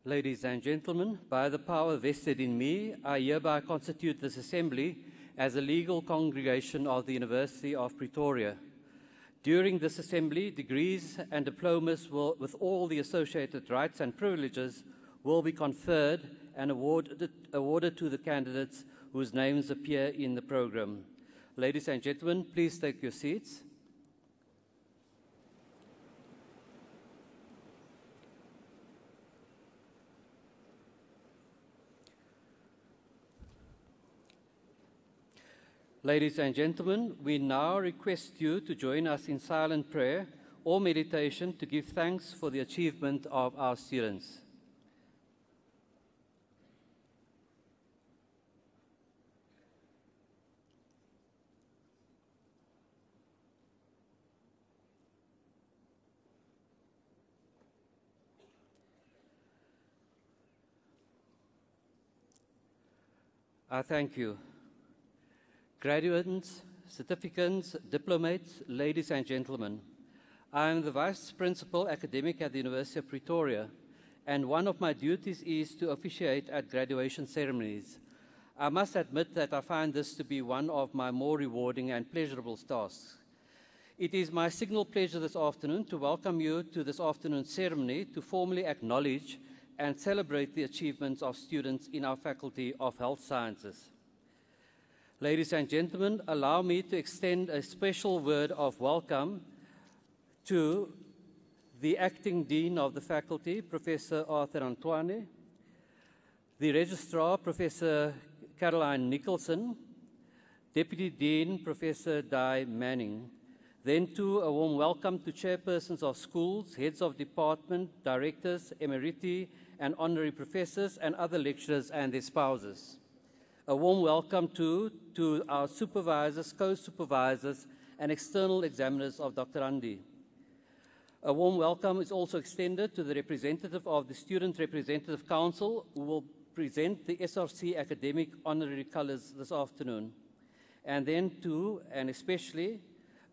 Ladies and gentlemen, by the power vested in me, I hereby constitute this assembly as a legal congregation of the University of Pretoria. During this assembly, degrees and diplomas with all the associated rights and privileges will be conferred and awarded to the candidates whose names appear in the program. Ladies and gentlemen, please take your seats. Ladies and gentlemen, we now request you to join us in silent prayer or meditation to give thanks for the achievement of our students. I thank you. Graduates, certificates, diplomates, ladies and gentlemen, I am the Vice Principal Academic at the University of Pretoria, and one of my duties is to officiate at graduation ceremonies. I must admit that I find this to be one of my more rewarding and pleasurable tasks. It is my signal pleasure this afternoon to welcome you to this afternoon's ceremony to formally acknowledge and celebrate the achievements of students in our Faculty of Health Sciences. Ladies and gentlemen, allow me to extend a special word of welcome to the Acting Dean of the Faculty, Professor Arthur Antoine, the Registrar, Professor Caroline Nicholson, Deputy Dean, Professor Di Manning. Then too, a warm welcome to chairpersons of schools, heads of department, directors, emeriti, and honorary professors, and other lecturers and their spouses. A warm welcome to our supervisors, co-supervisors, and external examiners of Doctorandi. A warm welcome is also extended to the representative of the Student Representative Council, who will present the SRC academic honorary colors this afternoon. And then to, and especially,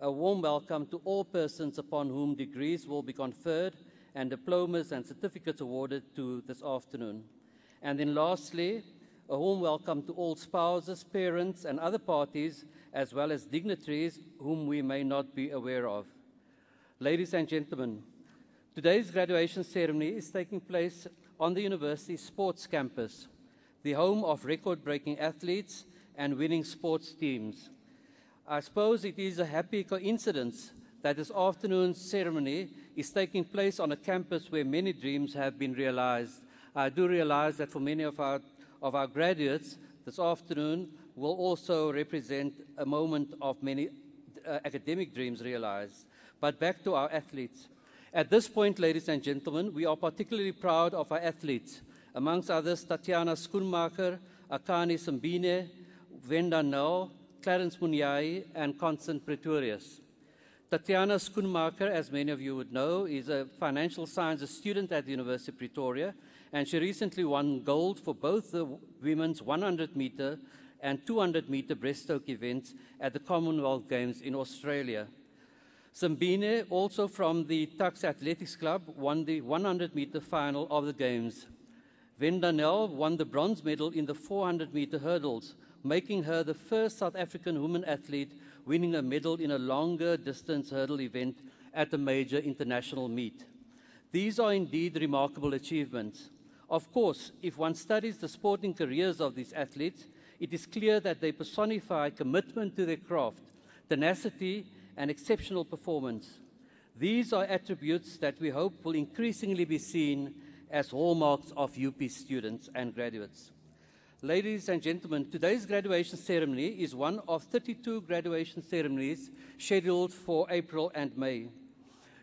a warm welcome to all persons upon whom degrees will be conferred and diplomas and certificates awarded to this afternoon. And then lastly, a warm welcome to all spouses, parents, and other parties, as well as dignitaries whom we may not be aware of. Ladies and gentlemen, today's graduation ceremony is taking place on the university's sports campus, the home of record-breaking athletes and winning sports teams. I suppose it is a happy coincidence that this afternoon's ceremony is taking place on a campus where many dreams have been realized. I do realize that for many of our graduates, this afternoon will also represent a moment of many academic dreams realized. But back to our athletes. At this point, ladies and gentlemen, we are particularly proud of our athletes, amongst others Tatiana Schoenmaker, Akani Simbine, Venda Nel, Clarence Munyai, and Constant Pretorius. Tatiana Schoenmaker, as many of you would know, is a financial sciences student at the University of Pretoria, and she recently won gold for both the women's 100-meter and 200-meter breaststroke events at the Commonwealth Games in Australia. Simbine, also from the Tux Athletics Club, won the 100-meter final of the Games. Venda Nel won the bronze medal in the 400-meter hurdles, making her the first South African woman athlete winning a medal in a longer distance hurdle event at a major international meet. These are indeed remarkable achievements. Of course, if one studies the sporting careers of these athletes, it is clear that they personify commitment to their craft, tenacity, and exceptional performance. These are attributes that we hope will increasingly be seen as hallmarks of UP students and graduates. Ladies and gentlemen, today's graduation ceremony is one of 32 graduation ceremonies scheduled for April and May.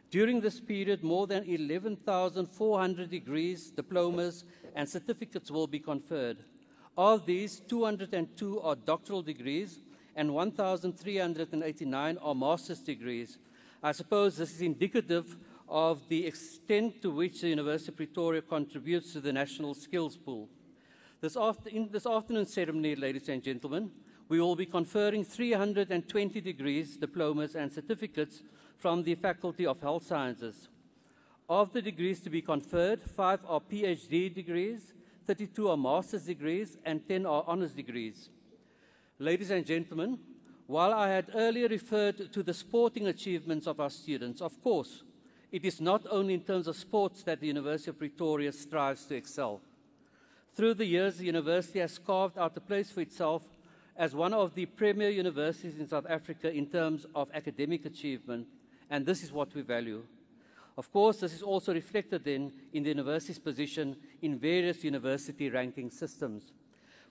During this period, more than 11,400 degrees, diplomas, and certificates will be conferred. Of these, 202 are doctoral degrees and 1,389 are master's degrees. I suppose this is indicative of the extent to which the University of Pretoria contributes to the national skills pool. In this afternoon's ceremony, ladies and gentlemen, we will be conferring 320 degrees, diplomas, and certificates from the Faculty of Health Sciences. Of the degrees to be conferred, 5 are PhD degrees, 32 are master's degrees, and 10 are honors degrees. Ladies and gentlemen, while I had earlier referred to the sporting achievements of our students, of course, it is not only in terms of sports that the University of Pretoria strives to excel. Through the years, the university has carved out a place for itself as one of the premier universities in South Africa in terms of academic achievement, and this is what we value. Of course, this is also reflected then in the university's position in various university ranking systems.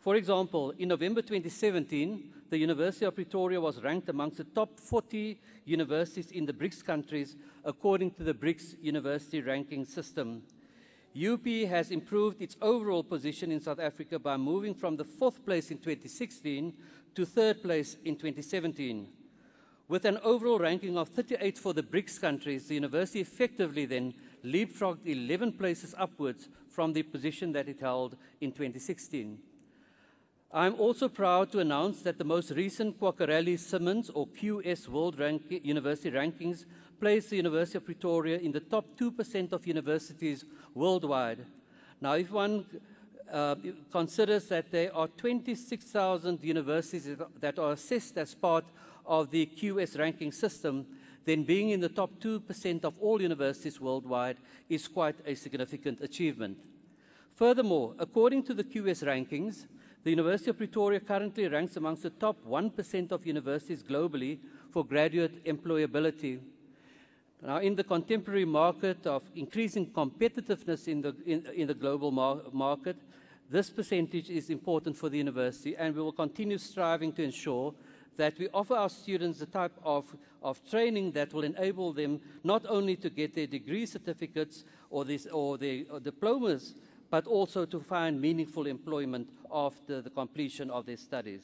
For example, in November 2017, the University of Pretoria was ranked amongst the top 40 universities in the BRICS countries according to the BRICS University Ranking System. UP has improved its overall position in South Africa by moving from the 4th place in 2016 to 3rd place in 2017. With an overall ranking of 38 for the BRICS countries, the university effectively then leapfrogged 11 places upwards from the position that it held in 2016. I'm also proud to announce that the most recent Quacquarelli-Simmons or QS World University Rankings placed the University of Pretoria in the top 2% of universities worldwide. Now, if one considers that there are 26,000 universities that are assessed as part of the QS ranking system, then being in the top 2% of all universities worldwide is quite a significant achievement. Furthermore, according to the QS rankings, the University of Pretoria currently ranks amongst the top 1% of universities globally for graduate employability. Now, in the contemporary market of increasing competitiveness in the global market, this percentage is important for the university, and we will continue striving to ensure that we offer our students the type of training that will enable them not only to get their degree certificates or their diplomas, but also to find meaningful employment after the completion of their studies.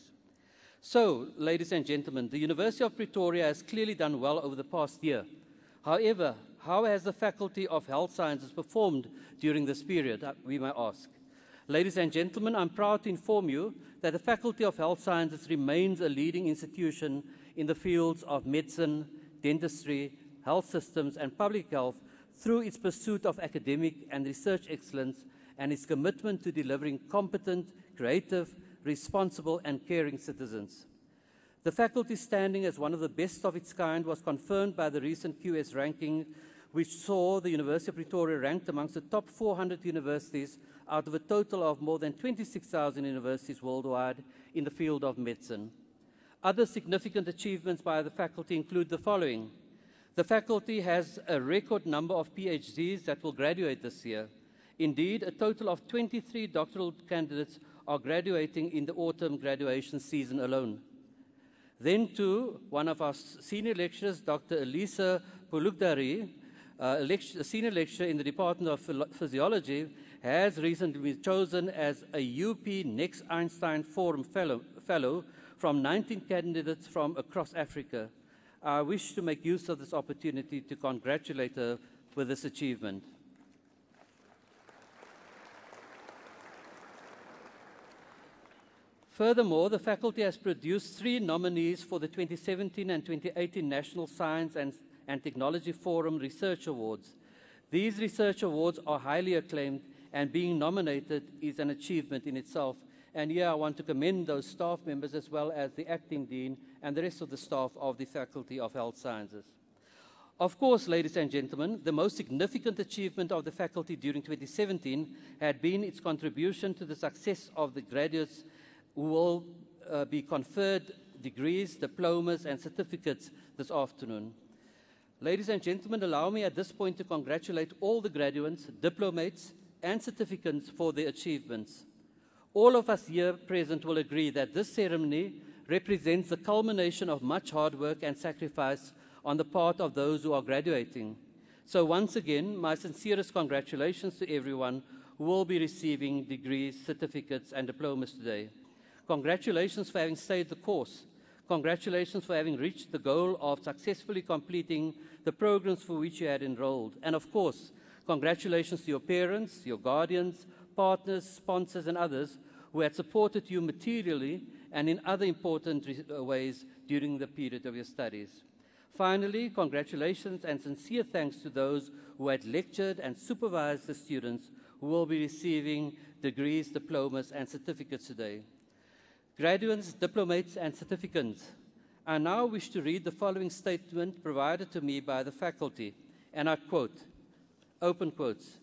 So, ladies and gentlemen, the University of Pretoria has clearly done well over the past year. However, how has the Faculty of Health Sciences performed during this period, we may ask? Ladies and gentlemen, I'm proud to inform you that the Faculty of Health Sciences remains a leading institution in the fields of medicine, dentistry, health systems, and public health through its pursuit of academic and research excellence and its commitment to delivering competent, creative, responsible, and caring citizens. The faculty's standing as one of the best of its kind was confirmed by the recent QS ranking, which saw the University of Pretoria ranked amongst the top 400 universities out of a total of more than 26,000 universities worldwide in the field of medicine. Other significant achievements by the faculty include the following. The faculty has a record number of PhDs that will graduate this year. Indeed, a total of 23 doctoral candidates are graduating in the autumn graduation season alone. Then too, one of our senior lecturers, Dr. Elisa Pulukdari, a senior lecturer in the Department of Physiology, has recently been chosen as a UP Next Einstein Forum Fellow from 19 candidates from across Africa. I wish to make use of this opportunity to congratulate her with this achievement. Furthermore, the faculty has produced 3 nominees for the 2017 and 2018 National Science and Technology Forum Research Awards. These research awards are highly acclaimed, and being nominated is an achievement in itself. And here I want to commend those staff members as well as the acting dean and the rest of the staff of the Faculty of Health Sciences. Of course, ladies and gentlemen, the most significant achievement of the faculty during 2017 had been its contribution to the success of the graduates who will be conferred degrees, diplomas, and certificates this afternoon. Ladies and gentlemen, allow me at this point to congratulate all the graduates, diplomates, and certificates for their achievements. All of us here present will agree that this ceremony represents the culmination of much hard work and sacrifice on the part of those who are graduating. So once again, my sincerest congratulations to everyone who will be receiving degrees, certificates, and diplomas today. Congratulations for having stayed the course. Congratulations for having reached the goal of successfully completing the programs for which you had enrolled. And of course, congratulations to your parents, your guardians, partners, sponsors, and others who had supported you materially and in other important ways during the period of your studies. Finally, congratulations and sincere thanks to those who had lectured and supervised the students who will be receiving degrees, diplomas, and certificates today. Graduates, diplomates, and certificates, I now wish to read the following statement provided to me by the faculty, and I quote, open quotes,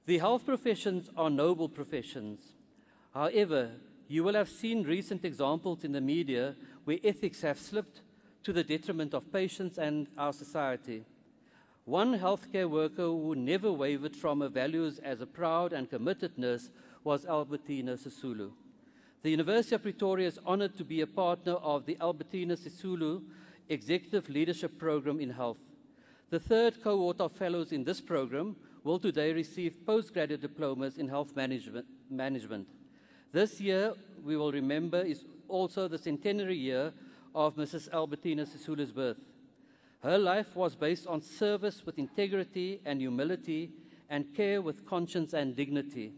"The health professions are noble professions. However, you will have seen recent examples in the media where ethics have slipped to the detriment of patients and our society. One healthcare worker who never wavered from her values as a proud and committed nurse was Albertina Sisulu. The University of Pretoria is honored to be a partner of the Albertina Sisulu Executive Leadership Program in Health. The third cohort of fellows in this program will today receive postgraduate diplomas in health management. This year, we will remember, is also the centenary year of Mrs. Albertina Sisulu's birth. Her life was based on service with integrity and humility and care with conscience and dignity.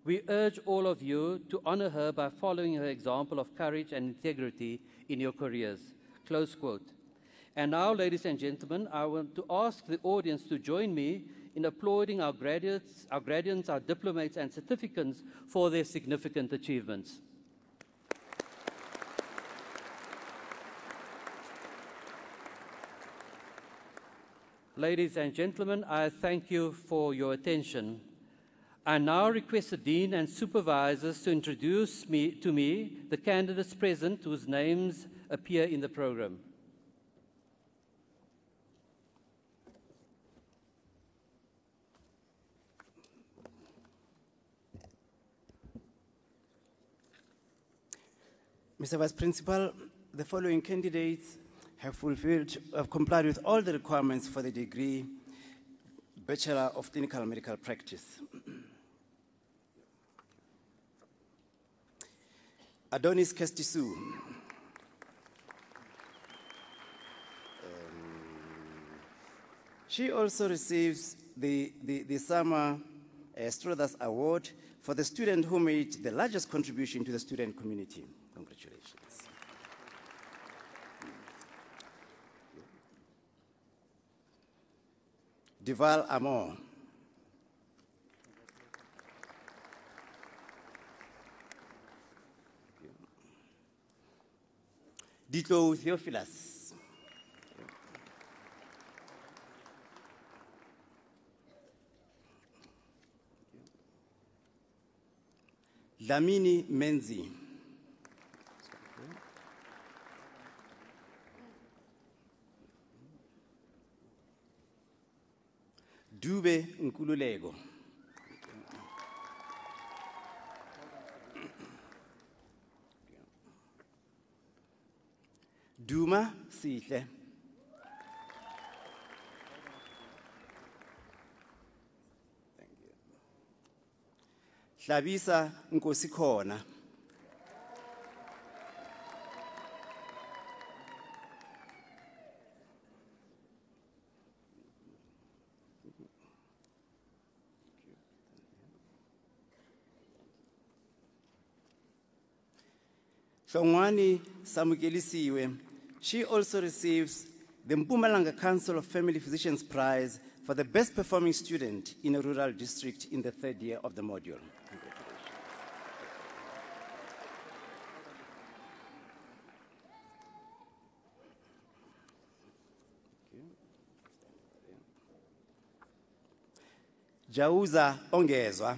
We urge all of you to honor her by following her example of courage and integrity in your careers." Close quote. And now, ladies and gentlemen, I want to ask the audience to join me in applauding our graduates, our diplomates, and certificates for their significant achievements. Ladies and gentlemen, I thank you for your attention. I now request the Dean and Supervisors to introduce to me the candidates present whose names appear in the program. Mr. Vice Principal, the following candidates have complied with all the requirements for the degree Bachelor of Clinical Medical Practice. Adonis Kestisu. She also receives the Summer Struthers Award for the student who made the largest contribution to the student community. Congratulations. Duval Amor. Dito Theophilus. Lamini Menzi. Dube Nkululego. Duma Sihle. Hlabisa Nkosikhona. Hlongwani Samukelisiwe. She also receives the Mpumalanga Council of Family Physicians Prize for the best performing student in a rural district in the third year of the module. Jauza Ongezwa.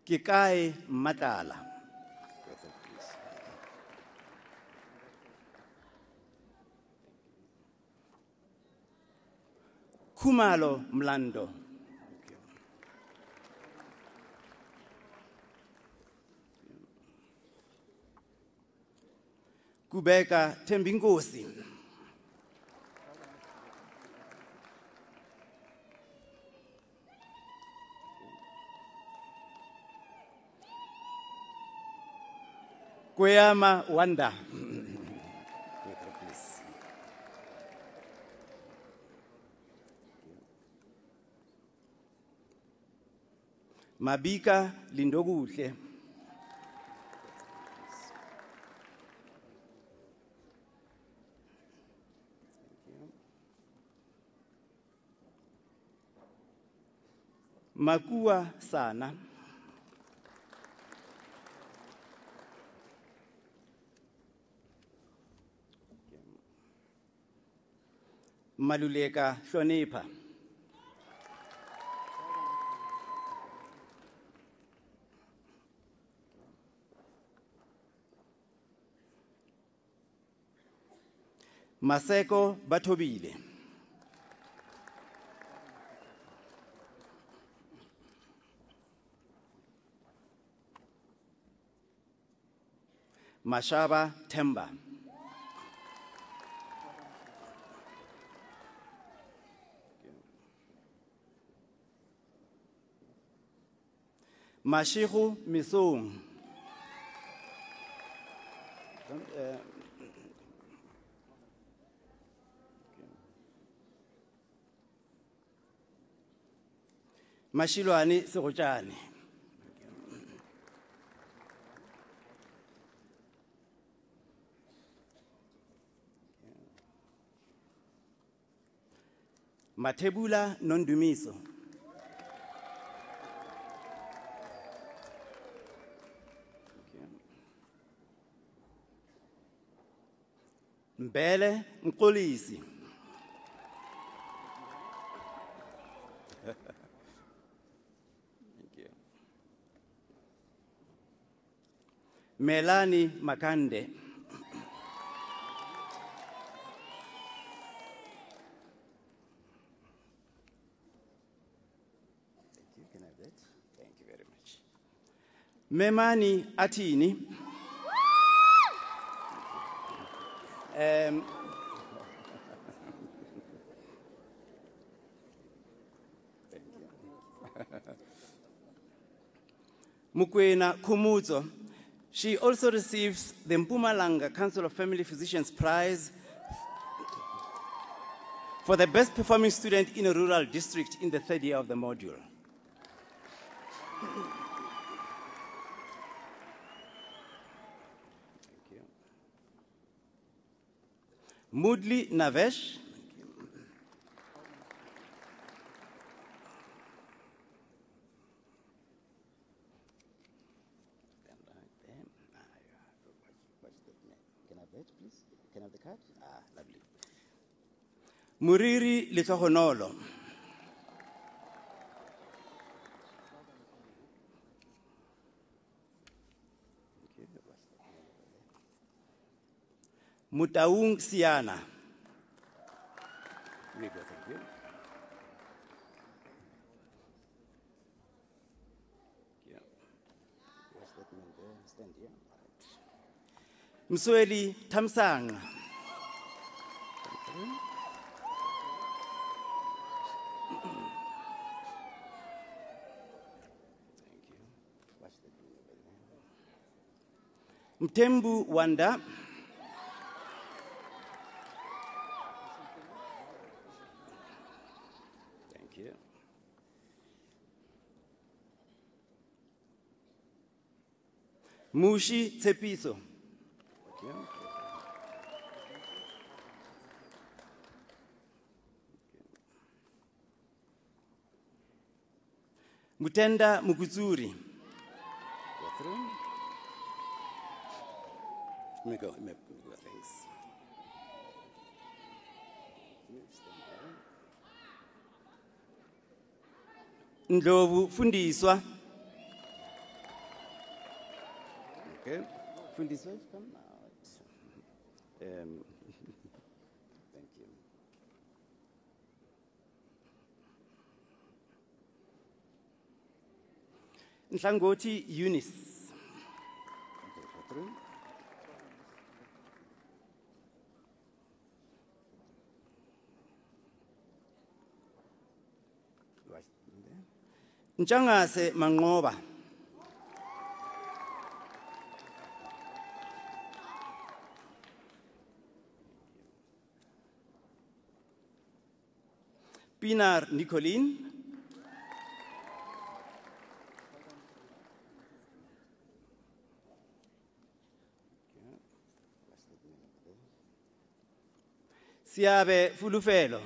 Kikai Matala. Kumalo Mlando. Kubeka Tembingosi. Kweyama Wanda. Mabika Lindoguhle. Makua Sana. Maluleka Hlonipha. Maseko Batobile. Mashaba Temba. Mashihu Misung. Mashilwani Sirojani. Matebula Nondumiso. Mbele Nkolisi. Melani Makande. Thank you. Can I have that? Thank you very much. Memani Atini. Thank you. Mukwena Kumuzo. She also receives the Mpumalanga Council of Family Physicians Prize for the best performing student in a rural district in the 3rd year of the module. Thank you. Mudli Navesh. Please, can I have the card? Ah, lovely. Muriri Litohonolo. Mutaung Siana. Thank you. What's that man there? Stand here. Msweli Tamsang. Thank you. Watch the Mtembu Wanda. Thank you. Mushi Tsepiso. Yeah. Mutenda Mukuzuri. Let me go. Thanks. Ndlovu Fundiswa. Okay. Fundiswa, come out. Thank you. Nhlangoti Eunice. Okay, Njangase Mangoba. Pinar Nicolene. Siabe Fulufelo.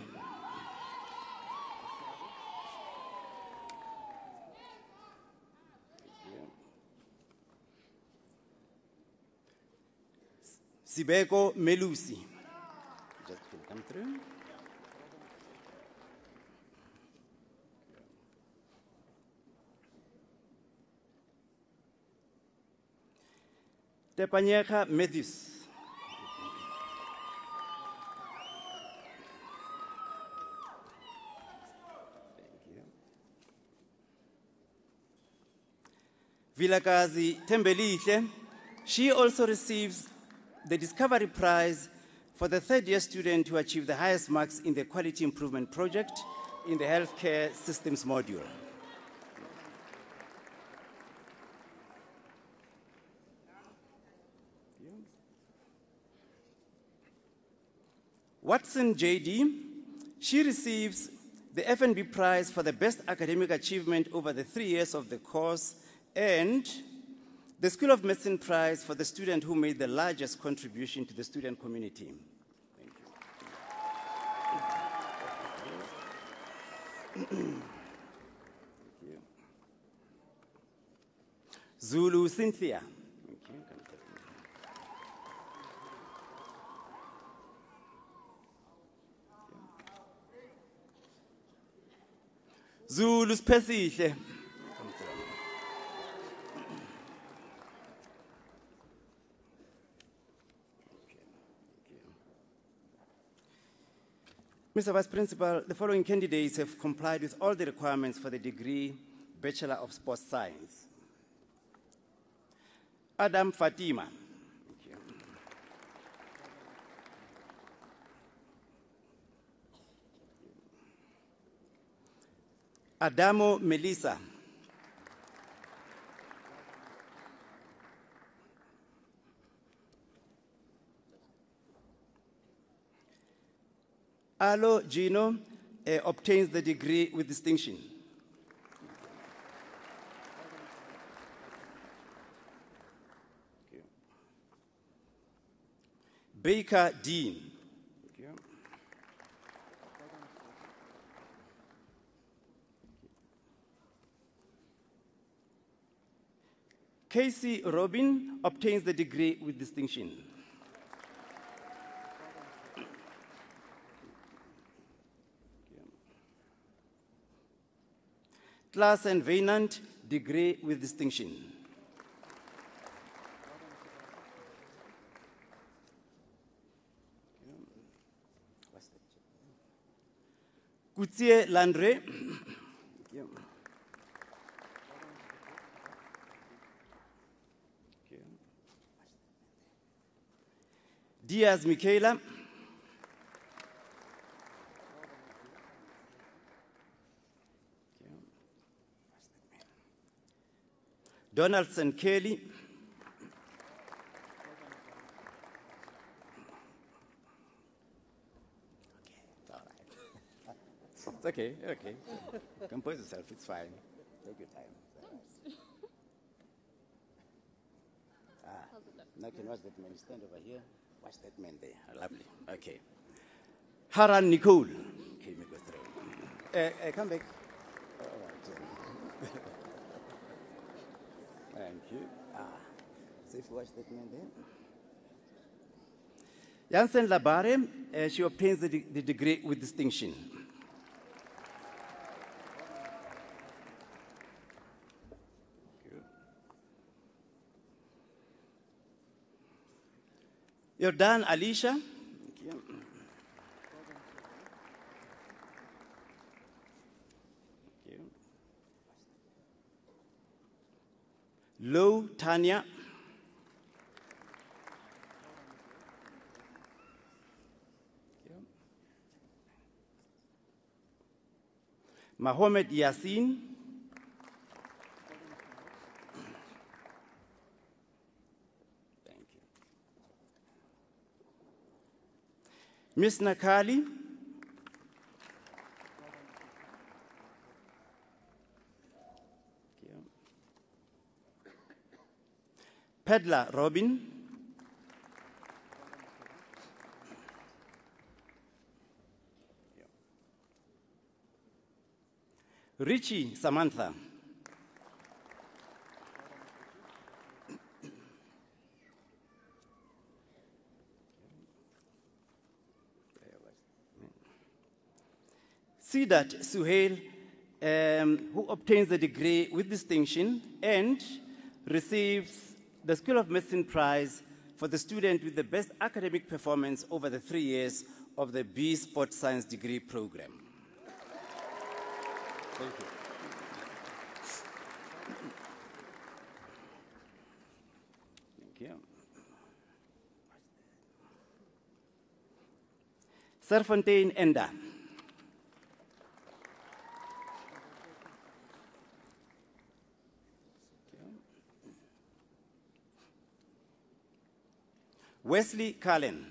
Sibeko Melusi. Just come through. Tepanyeka Matthews. Vilakazi Tembelihle, she also receives the Discovery Prize for the third-year student who achieved the highest marks in the Quality Improvement Project in the Healthcare Systems module. Watson JD, she receives the F&B Prize for the best academic achievement over the 3 years of the course and the School of Medicine Prize for the student who made the largest contribution to the student community. Thank you. Thank you. Zulu Cynthia. Thank you. Zulu Spesihle. Mr. Vice Principal, the following candidates have complied with all the requirements for the degree Bachelor of Sports Science. Adam Fatima. Thank you. Adamo Melissa. Alo Gino obtains the degree with distinction. Baker Dean. Casey Robin obtains the degree with distinction. Class and Vainant, degree with distinction. Kutie Landre. Diaz Michaela. Donaldson Kelly. It's okay, okay. Compose yourself, it's fine. Take your time. Now you can watch that man stand over here. Watch that man there. Lovely. Okay. Haran Nicole. Okay, me go through. Come back. All right. Thank you. So if you watch that man there. Janssen Labare, she obtains the degree with distinction. Jordan Alicia. Thank you. Thank you. Low Tanya. Thank you. Mohammed Yassin. Miss Nakali. Pedla Robin. Richie Samantha. Sidat Suhail, who obtains a degree with distinction and receives the School of Medicine Prize for the student with the best academic performance over the 3 years of the B Sport Science degree program. Thank you. Thank you. Serfontein Enda. Wesley Cullen.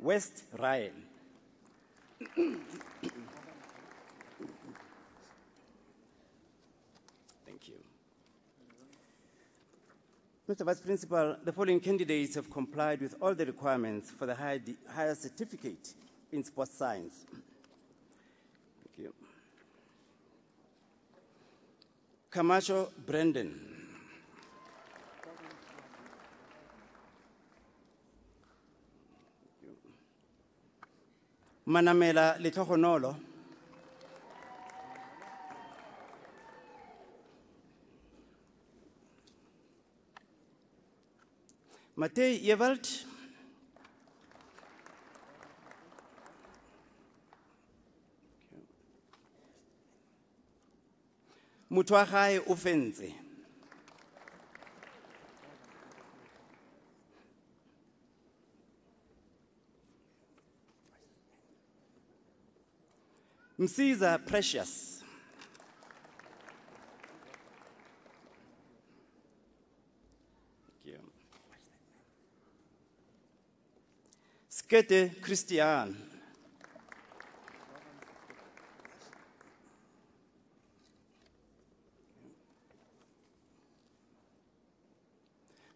West Ryan. Thank you. Mr. Vice Principal, the following candidates have complied with all the requirements for the higher certificate in sports science. Thank you. Camacho Brendan. Manamela Letohonolo. Matei Yevalt. Mutwahai Ufenze. Msiza Precious. Thank you. Skete Christian.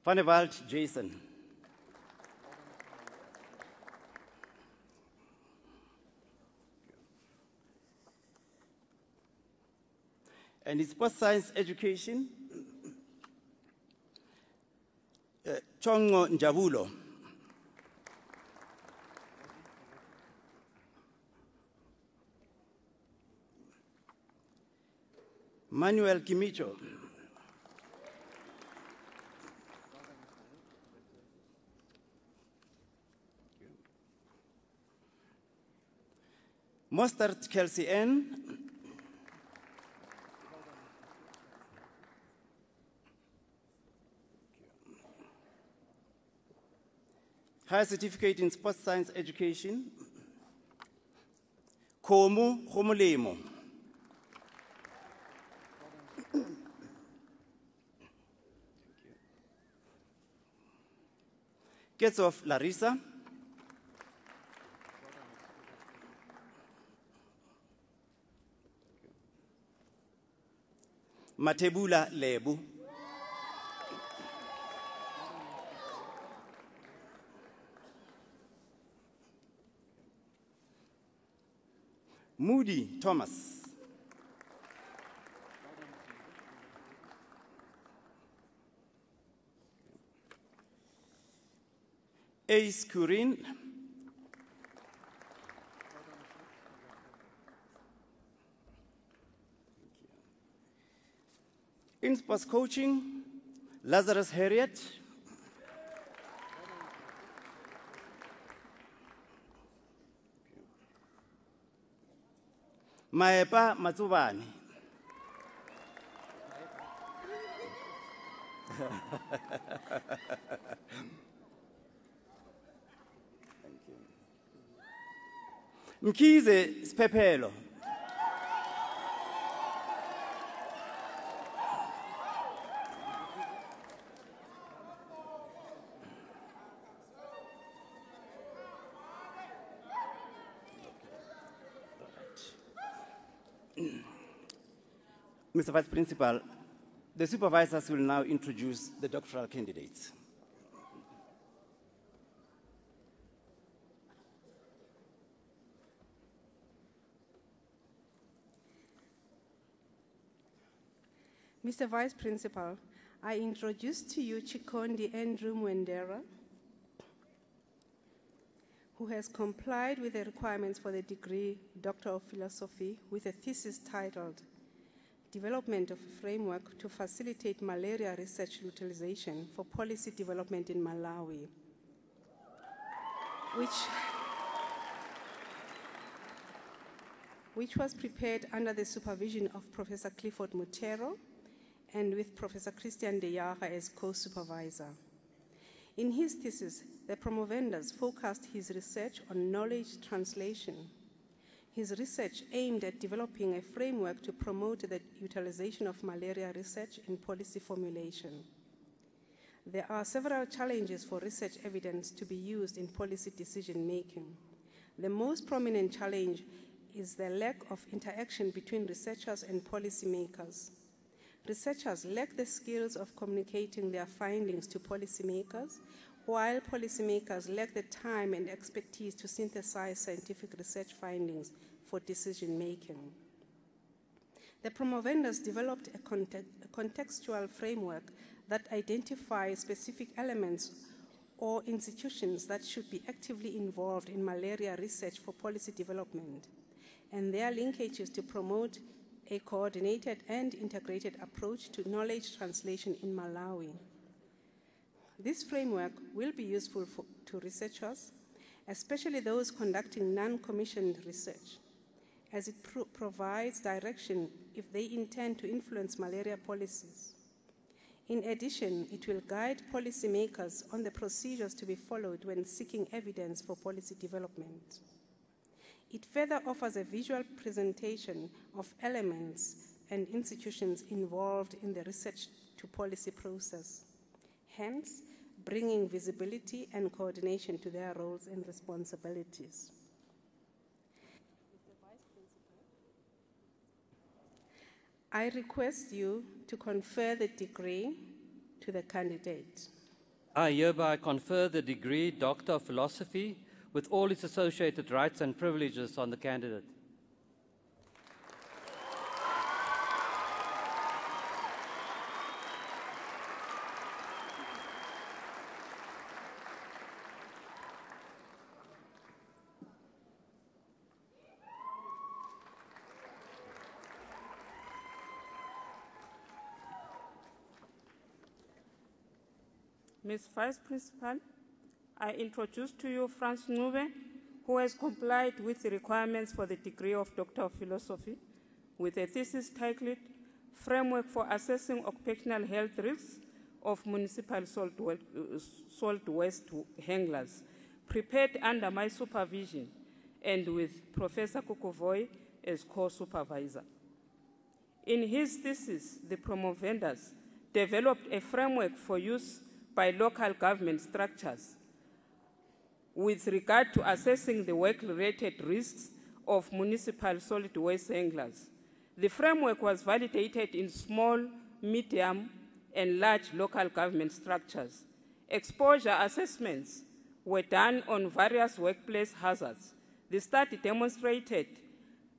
Van der Walt Jason. And in sports science education, Chongo Njabulo. Manuel Kimicho. Mostert Kelsey N. Higher certificate in sports science education. Komu Homolemo. Gets off Larissa. Matebula Lebu. Moody Thomas. Ace Kurin. In sports coaching, Lazarus Harriet. Maepa Matsubani. Thank you. Mkize Spepelo. Mr. Vice Principal, the supervisors will now introduce the doctoral candidates. Mr. Vice Principal, I introduce to you Chikondi Andrew Mwendera, who has complied with the requirements for the degree Doctor of Philosophy with a thesis titled Development of a Framework to Facilitate Malaria Research Utilization for Policy Development in Malawi, which was prepared under the supervision of Professor Clifford Mutero and with Professor Christian De Jager as co-supervisor. In his thesis, the promovendus focused his research on knowledge translation. His research aimed at developing a framework to promote the utilization of malaria research in policy formulation. There are several challenges for research evidence to be used in policy decision-making. The most prominent challenge is the lack of interaction between researchers and policymakers. Researchers lack the skills of communicating their findings to policymakers, while policymakers lack the time and expertise to synthesize scientific research findings for decision-making. The promovendus developed a contextual framework that identifies specific elements or institutions that should be actively involved in malaria research for policy development, and their linkages to promote a coordinated and integrated approach to knowledge translation in Malawi. This framework will be useful to researchers, especially those conducting non-commissioned research, as it provides direction if they intend to influence malaria policies. In addition, it will guide policymakers on the procedures to be followed when seeking evidence for policy development. It further offers a visual presentation of elements and institutions involved in the research to policy process, hence bringing visibility and coordination to their roles and responsibilities. Mr. Vice Principal, I request you to confer the degree to the candidate. I hereby confer the degree Doctor of Philosophy with all its associated rights and privileges on the candidate. Ms. Vice Principal, I introduce to you Franz Nube, who has complied with the requirements for the degree of Doctor of Philosophy with a thesis titled Framework for Assessing Occupational Health Risks of Municipal Solid Waste Handlers, prepared under my supervision and with Professor Kukuvoy as co-supervisor. In his thesis, the promovendus developed a framework for use by local government structures with regard to assessing the work-related risks of municipal solid waste handlers. The framework was validated in small, medium, and large local government structures. Exposure assessments were done on various workplace hazards. The study demonstrated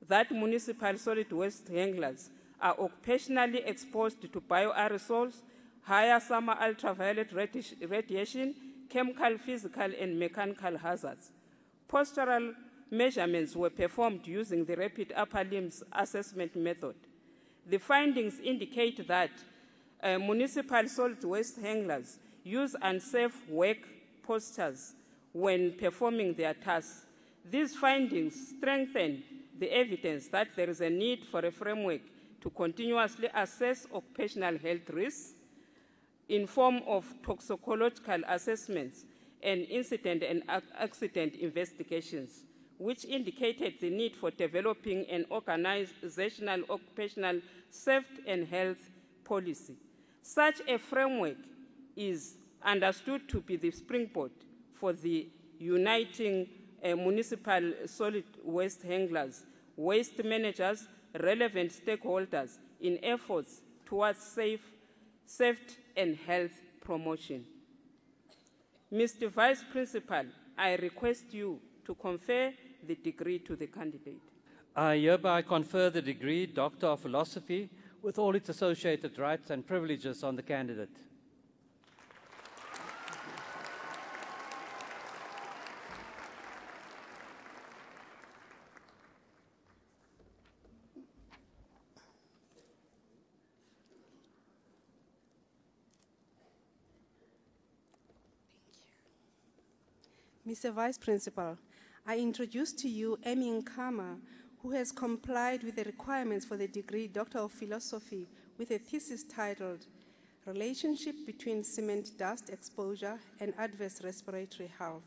that municipal solid waste handlers are occupationally exposed to bioaerosols, higher summer ultraviolet radiation, chemical, physical, and mechanical hazards. Postural measurements were performed using the rapid upper limbs assessment method. The findings indicate that municipal solid waste handlers use unsafe work postures when performing their tasks. These findings strengthen the evidence that there is a need for a framework to continuously assess occupational health risks in form of toxicological assessments and incident and accident investigations, which indicated the need for developing an organizational occupational safety and health policy. Such a framework is understood to be the springboard for the uniting municipal solid waste handlers, waste managers, relevant stakeholders in efforts towards safety and health promotion. Mr. Vice Principal, I request you to confer the degree to the candidate. I hereby confer the degree Doctor of Philosophy with all its associated rights and privileges on the candidate. Mr. Vice Principal, I introduce to you Amy Nkama, who has complied with the requirements for the degree Doctor of Philosophy with a thesis titled Relationship Between Cement Dust Exposure and Adverse Respiratory Health,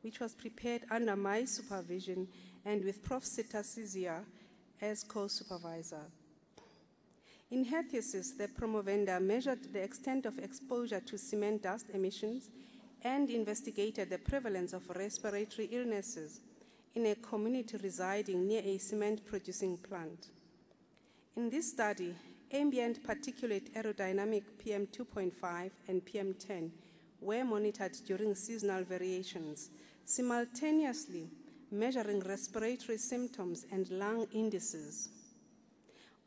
which was prepared under my supervision and with Prof. Sitasizia as co-supervisor. In her thesis, the promovenda measured the extent of exposure to cement dust emissions and investigated the prevalence of respiratory illnesses in a community residing near a cement-producing plant. In this study, ambient particulate aerodynamic PM2.5 and PM10 were monitored during seasonal variations, simultaneously measuring respiratory symptoms and lung indices.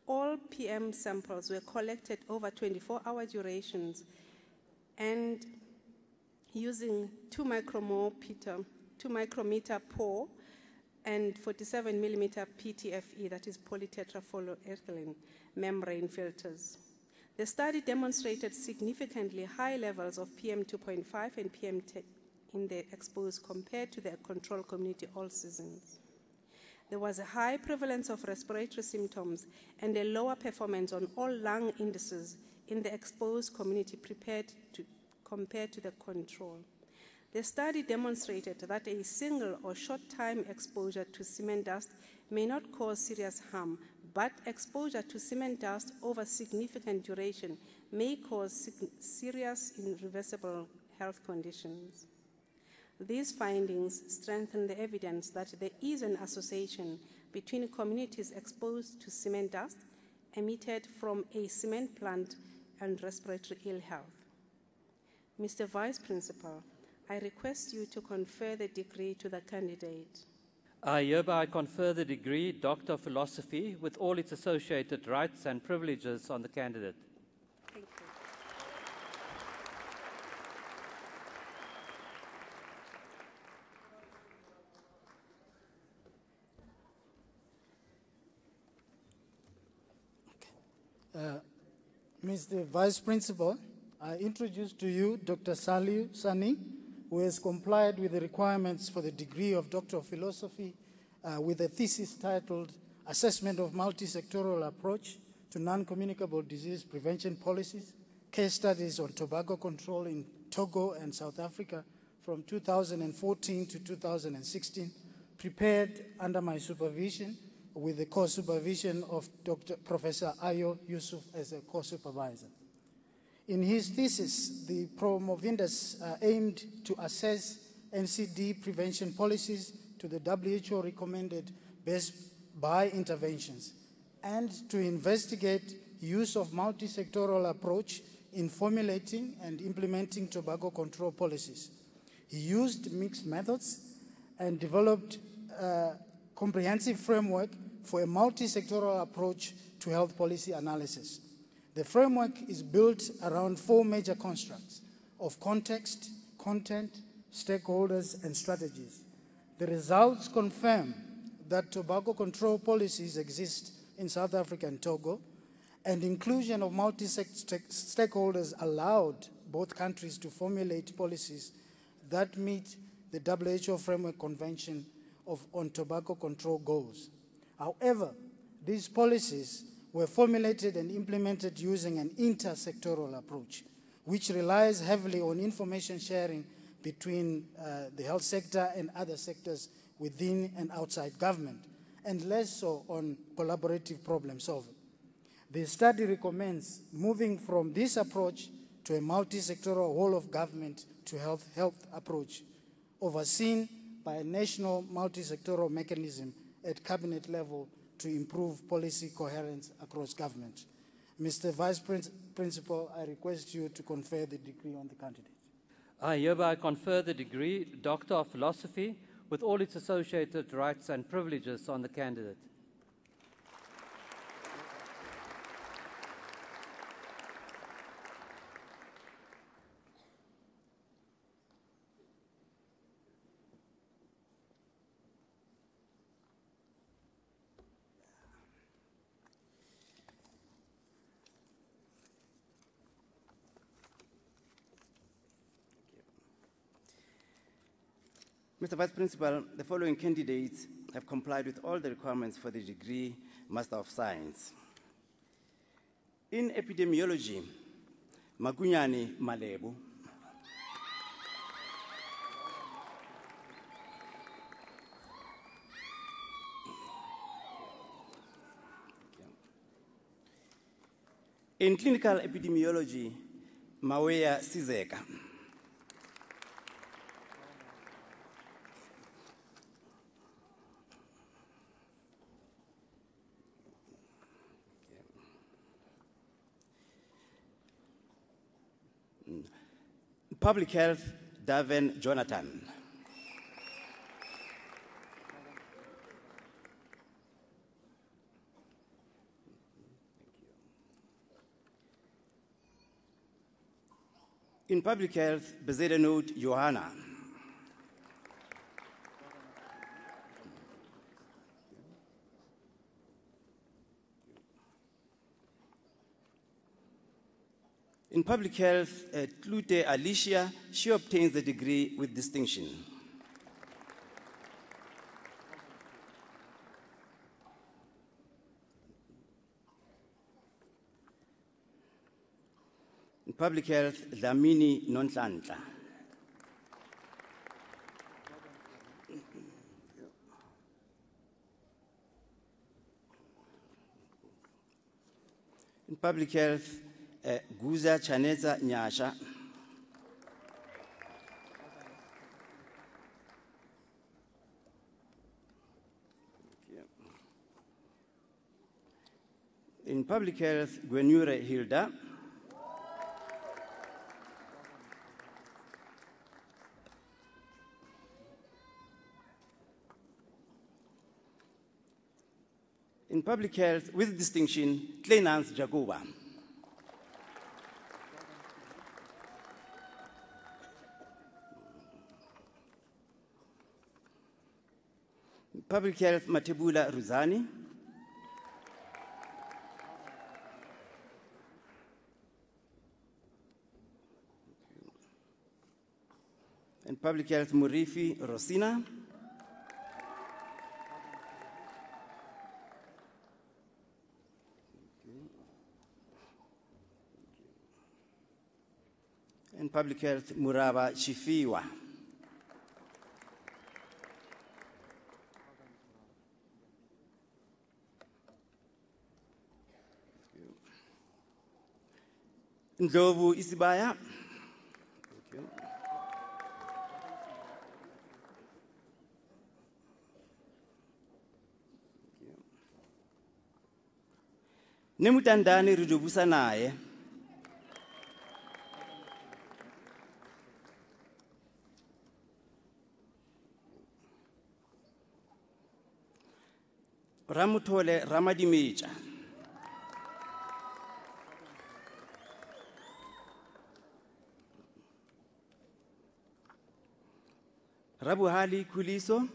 All PM samples were collected over 24-hour durations and using 2 micrometer pore and 47 millimeter PTFE, that is polytetrafluoroethylene membrane filters. The study demonstrated significantly high levels of PM2.5 and PM10 in the exposed compared to the control community all seasons. There was a high prevalence of respiratory symptoms and a lower performance on all lung indices in the exposed community compared to the control. The study demonstrated that a single or short-time exposure to cement dust may not cause serious harm, but exposure to cement dust over significant duration may cause serious irreversible health conditions. These findings strengthen the evidence that there is an association between communities exposed to cement dust emitted from a cement plant and respiratory ill health. Mr. Vice Principal, I request you to confer the degree to the candidate. I hereby confer the degree Doctor of Philosophy with all its associated rights and privileges on the candidate. Thank you. Mr. Vice Principal, I introduce to you Dr. Saliu Sani, who has complied with the requirements for the degree of Doctor of Philosophy with a thesis titled Assessment of Multi-Sectoral Approach to Non-Communicable Disease Prevention Policies, Case Studies on Tobacco Control in Togo and South Africa from 2014 to 2016, prepared under my supervision with the co-supervision of Professor Ayo Yusuf as a co-supervisor. In his thesis, the promovendus aimed to assess NCD prevention policies to the WHO recommended best by interventions and to investigate use of multi-sectoral approach in formulating and implementing tobacco control policies. He used mixed methods and developed a comprehensive framework for a multi-sectoral approach to health policy analysis. The framework is built around 4 major constructs of context, content, stakeholders, and strategies. The results confirm that tobacco control policies exist in South Africa and Togo, and inclusion of multi-stakeholders allowed both countries to formulate policies that meet the WHO Framework Convention on Tobacco Control goals. However, these policies were formulated and implemented using an intersectoral approach, which relies heavily on information sharing between the health sector and other sectors within and outside government, and less so on collaborative problem solving. The study recommends moving from this approach to a multi-sectoral whole of government to health approach, overseen by a national multi-sectoral mechanism at cabinet level to improve policy coherence across government. Mr. Vice Principal, I request you to confer the degree on the candidate. I hereby confer the degree Doctor of Philosophy with all its associated rights and privileges on the candidate. Mr. Vice Principal, the following candidates have complied with all the requirements for the degree Master of Science. In epidemiology, Magunyani Malebu. In clinical epidemiology, Mawea Sizeka. Public Health, Daven Jonathan. In Public Health, Bezedenut Johanna. In Public Health, Tlute Alicia, she obtains the degree with distinction. In Public Health, Dlamini Nontlantla. In Public Health, Guza Chaneza Nyasha. In Public Health, Gwenure Hilda. In Public Health, with distinction, Clenance Jaguba. Public Health, Matebula Ruzani. And Public Health, Murifi Rosina. And Public Health, Muraba Chifiwa. Ndlovu Isibaya. Nemutandani Rudubusa naye. Ramutole Ramadimeja. Rabuhali Kuliso.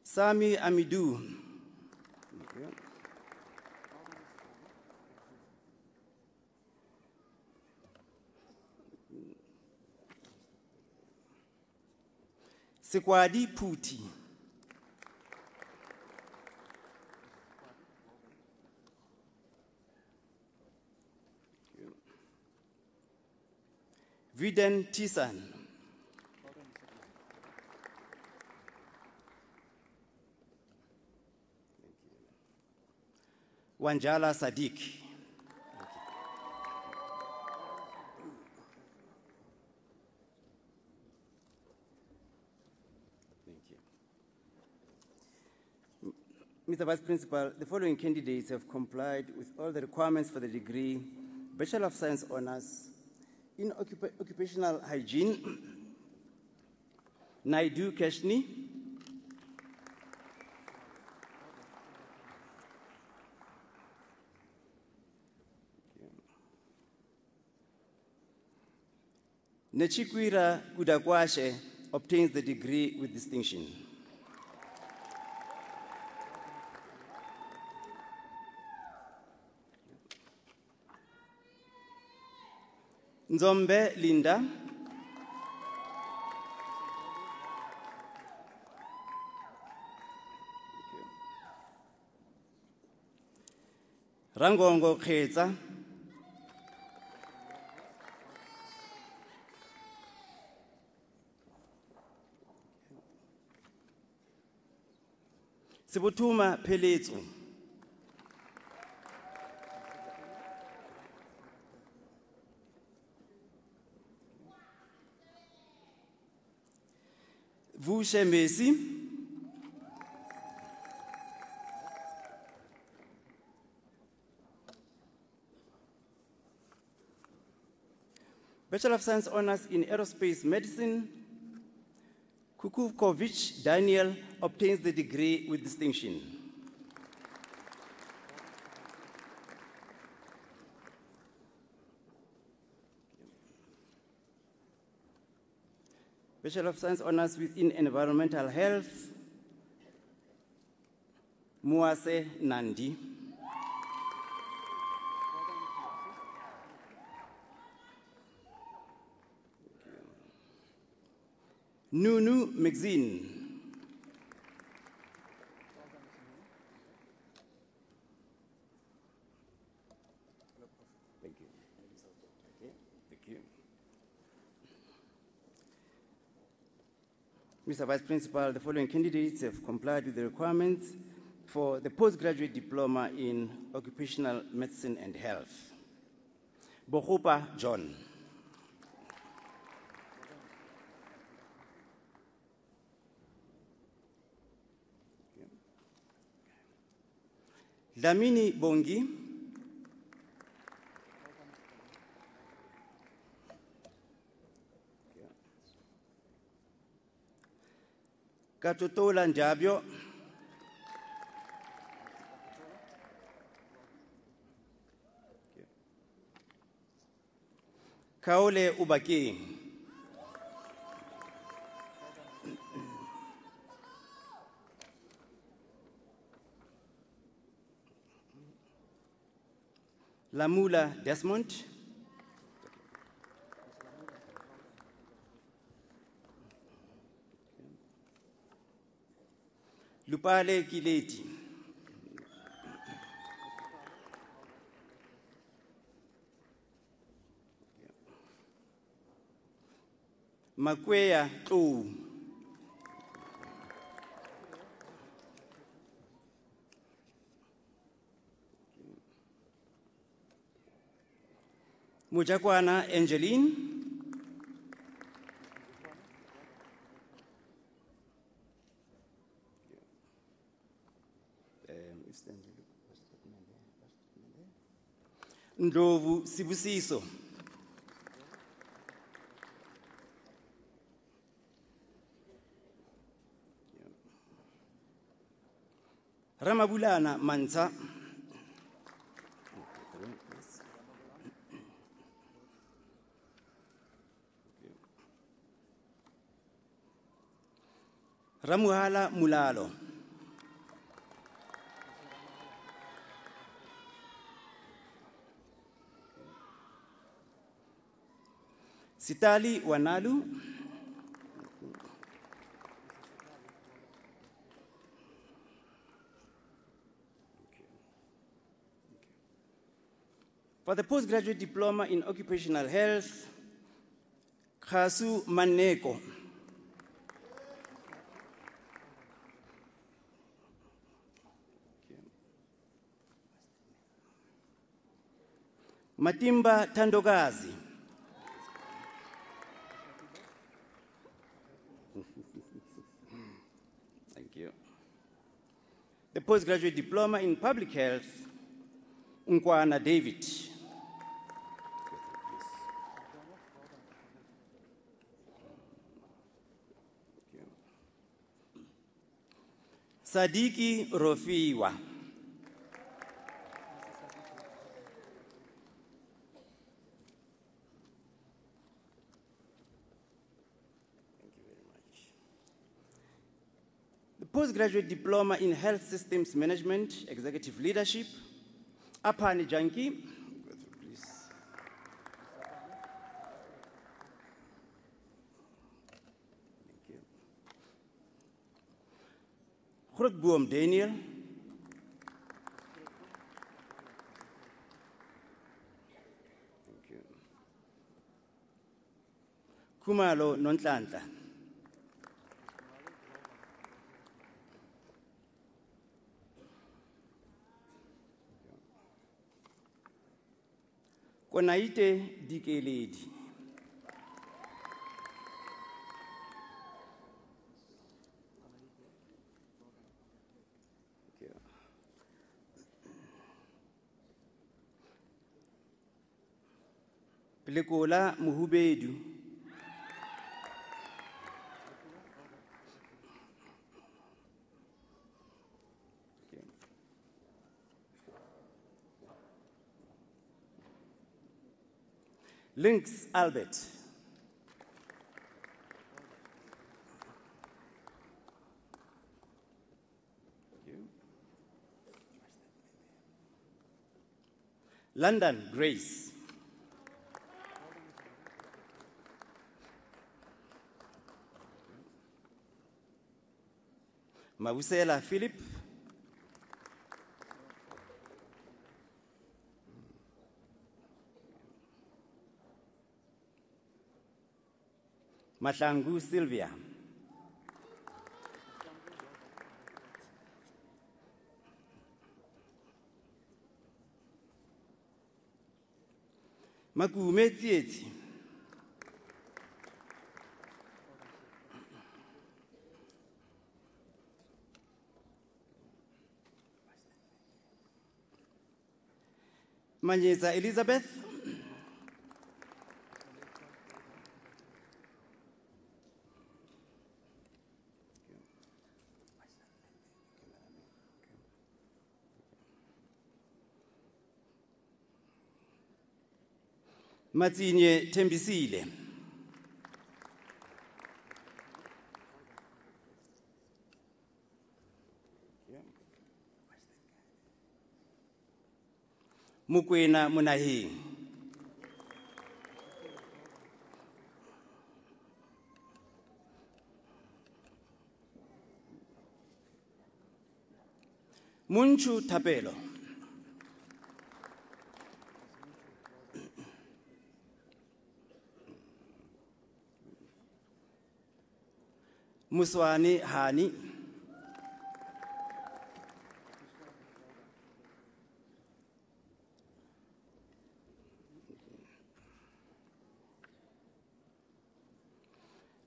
Sami Amidou. Sekwadi Puti. Viden Tisan. Wanjala Sadiq. Mr. Vice Principal, the following candidates have complied with all the requirements for the degree Bachelor of Science Honours in Occupational Hygiene. Naidu Keshni. Nechikwira Kudakwashe obtains the degree with distinction. Nzombe Linda. Rangongo Khetsa. Sibutuma Peletsu. Vushe Messi. Bachelor of Science Honors in Aerospace Medicine, Kukukovic Daniel obtains the degree with distinction. Bachelor of Science Honors within Environmental Health, Muase Nandi. Nunu Maxine. Thank you. Thank you. Mr. Vice Principal, the following candidates have complied with the requirements for the postgraduate diploma in occupational medicine and health. Bohupa John. Damini Bongi. Katotola Njabyo. Kaole Ubaki. Lamula Desmond. Lupale Kileti. Makweya Tu. Mujakwana Angeline. Ndlovu Sibusiso. Ramabulana Mansa. Ramuhala Mulalo. Sitali Wanalu. For the postgraduate diploma in occupational health, Khasu Maneko. Matimba Tandogazi. Thank you. The postgraduate diploma in public health, Nkwana David. Sadiki Rofiwa. Postgraduate diploma in health systems management, executive leadership, Apani Janki. Grootboom Daniel. Thank you. Kumalo Nonhlanhla. Konaite Dikeledi. Lekola Muhubedu. Lynx Albert. London Grace. Mabusela Philip. Mahlangu Sylvia. Makume Tsietsi. Manyeza Elizabeth. Matsinye Tembisile. Mukwena Munahing. Munchu Tapelo. Muswani Hani.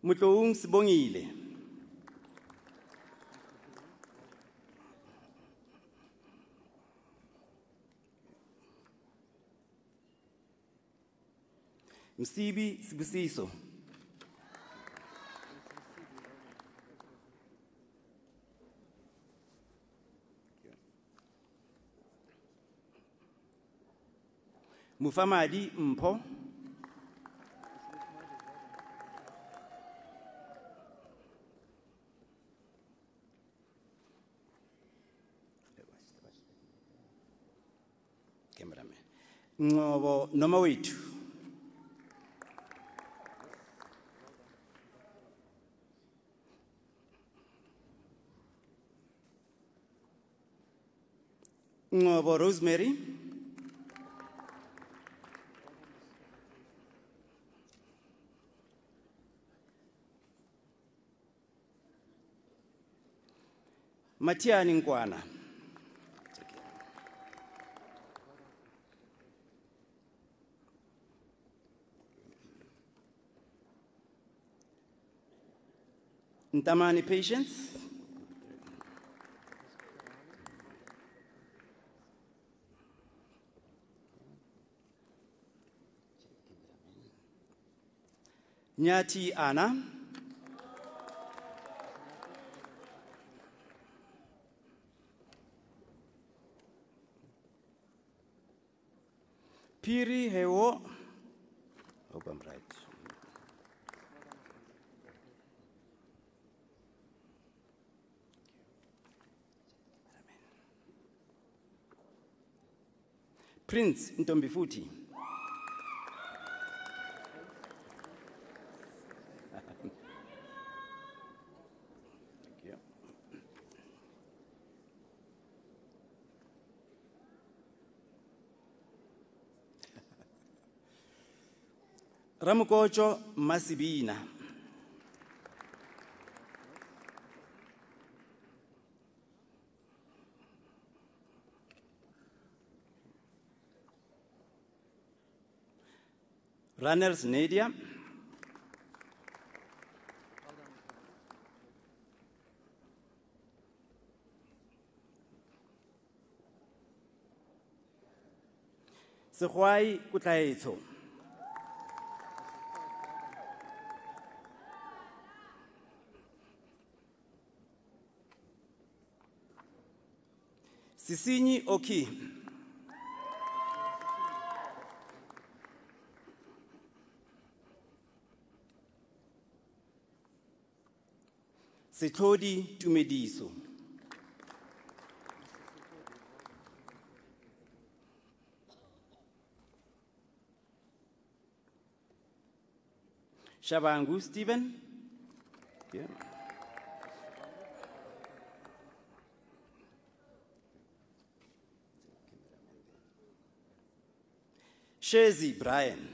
Mutloung Sibongile. Msibi Sibusiso. Mufamadi Mpho. Cameraman. Ngobo noma wethu. Ngobo Rosemary. Matiani Nkwana. Ntamani Patience. Nyati Anna. Piri Hewo. Hope I'm right. Prince Ntombifuti. Ramukocho Masibina. Runnels Nadia. Sehwai Kutlaetso. Sisinyi Oki. Setlhodi Tumediso. Shabangu Stephen. Yeah. Shezi Brian.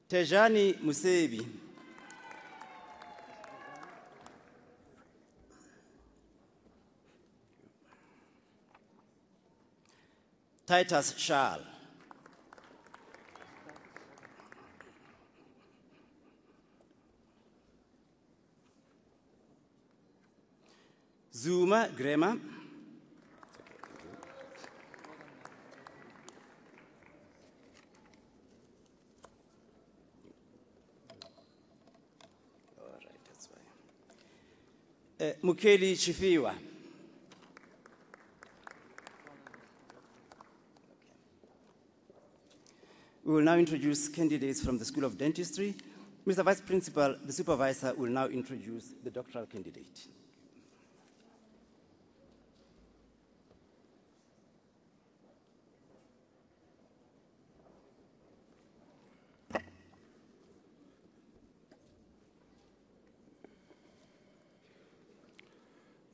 Tejani Musebi. Titus Shal. Zuma Grema. All right, that's why. Mukeli Chifiwa. We will now introduce candidates from the School of Dentistry. Mr. Vice Principal, the supervisor will now introduce the doctoral candidate.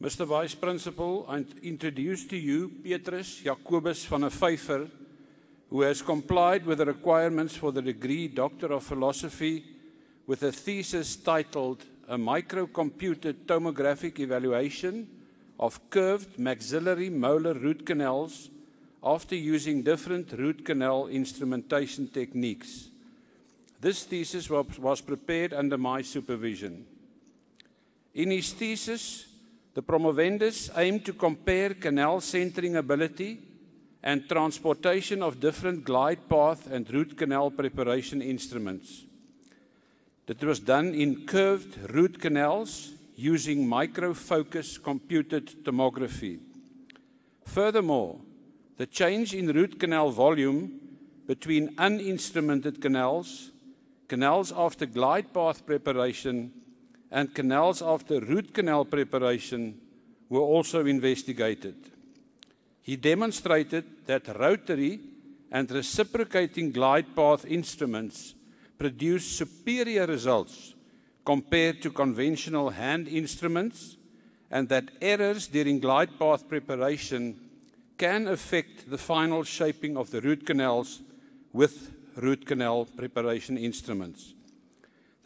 Mr. Vice Principal, I introduce to you Petrus Jacobus van der Vyver, who has complied with the requirements for the degree Doctor of Philosophy with a thesis titled A Microcomputed Tomographic Evaluation of Curved Maxillary Molar Root Canals after using different root canal instrumentation techniques. This thesis was prepared under my supervision. In his thesis, the promovendus aimed to compare canal centering ability and transportation of different glide path and root canal preparation instruments. That was done in curved root canals using micro-focus computed tomography. Furthermore, the change in root canal volume between uninstrumented canals, canals after glide path preparation, and canals after root canal preparation were also investigated. He demonstrated that rotary and reciprocating glide path instruments produce superior results compared to conventional hand instruments, and that errors during glide path preparation can affect the final shaping of the root canals with root canal preparation instruments.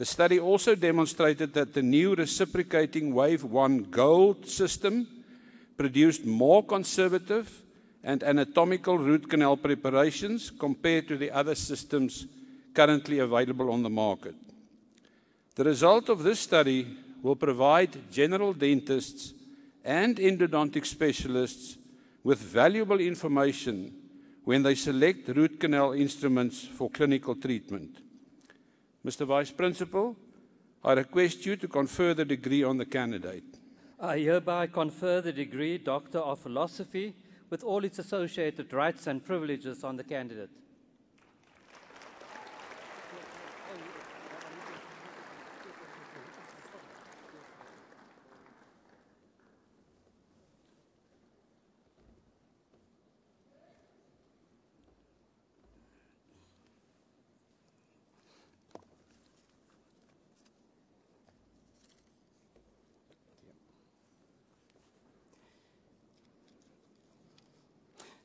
The study also demonstrated that the new reciprocating Wave 1 Gold system produced more conservative and anatomical root canal preparations compared to the other systems currently available on the market. The result of this study will provide general dentists and endodontic specialists with valuable information when they select root canal instruments for clinical treatment. Mr. Vice Principal, I request you to confer the degree on the candidate. I hereby confer the degree Doctor of Philosophy with all its associated rights and privileges on the candidate.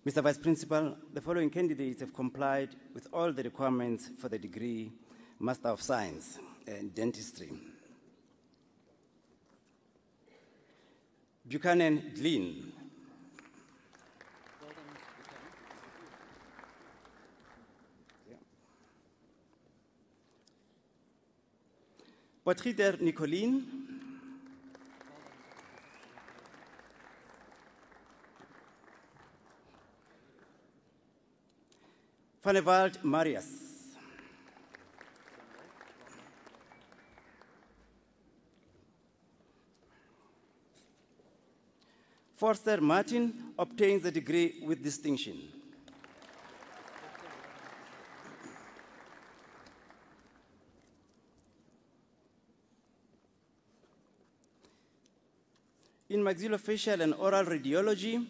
Mr. Vice Principal, the following candidates have complied with all the requirements for the degree Master of Science in Dentistry. Buchanan Glynn. Potgieter Nicolien. Van der Walt Marius. Forster Martin obtains the degree with distinction. In maxillofacial and oral radiology,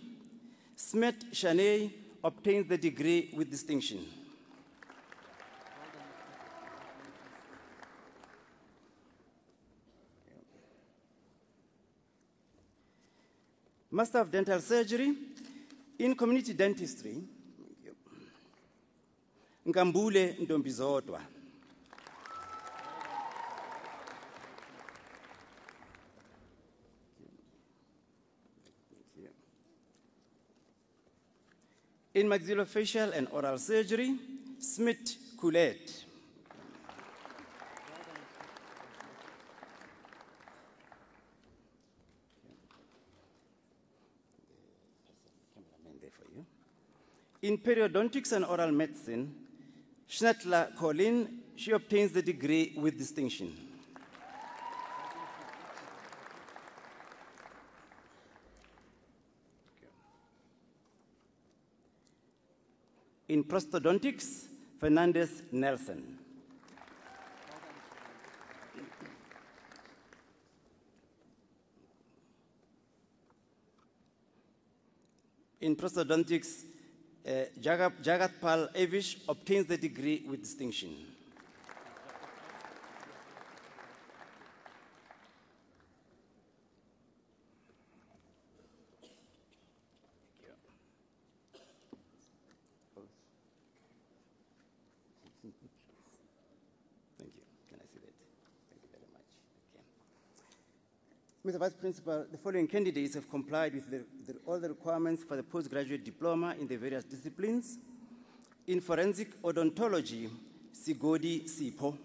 Smith Chaney obtains the degree with distinction. Master of Dental Surgery in Community Dentistry, Nkambule Ntombizodwa. In maxillofacial and oral surgery, Smith Coulet. In periodontics and oral medicine, Schnettler Colin, she obtains the degree with distinction. In prosthodontics, Fernandez Nelson. In prosthodontics, Jagat Pal Avish obtains the degree with distinction. Thank you. Can I see that? Thank you very much. Okay. Mr. Vice Principal, the following candidates have complied with all the requirements for the postgraduate diploma in the various disciplines. In forensic odontology, Sigodi Sipo.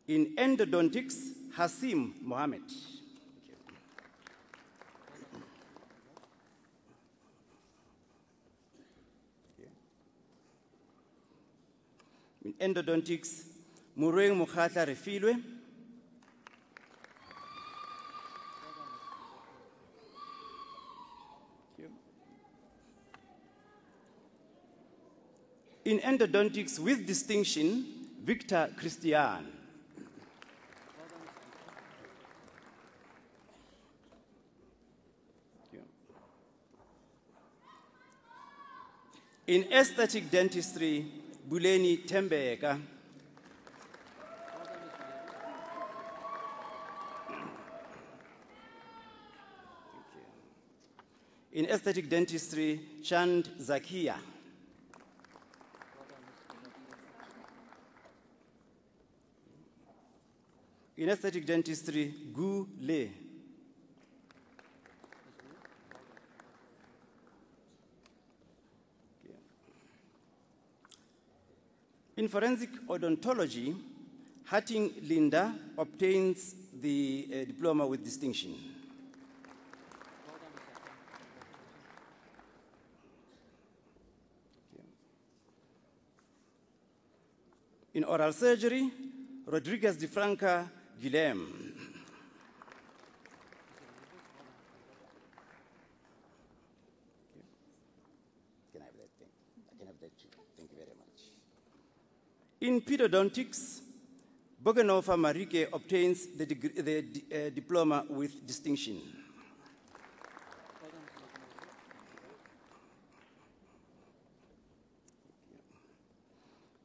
In endodontics, Hasim Mohammed. In endodontics, Mureng Mukhatla Refilwe. In endodontics with distinction, Victor Christian. In aesthetic dentistry, Buleni Tembeka. In aesthetic dentistry, Chand Zakia. In aesthetic dentistry, Gu Le. In forensic odontology, Hatting Linda obtains the diploma with distinction. In oral surgery, Rodriguez de Franca Guilhem. Can I have that thing? I can have that too. Thank you very much. In periodontics, Bogenova Marike obtains the diploma with distinction.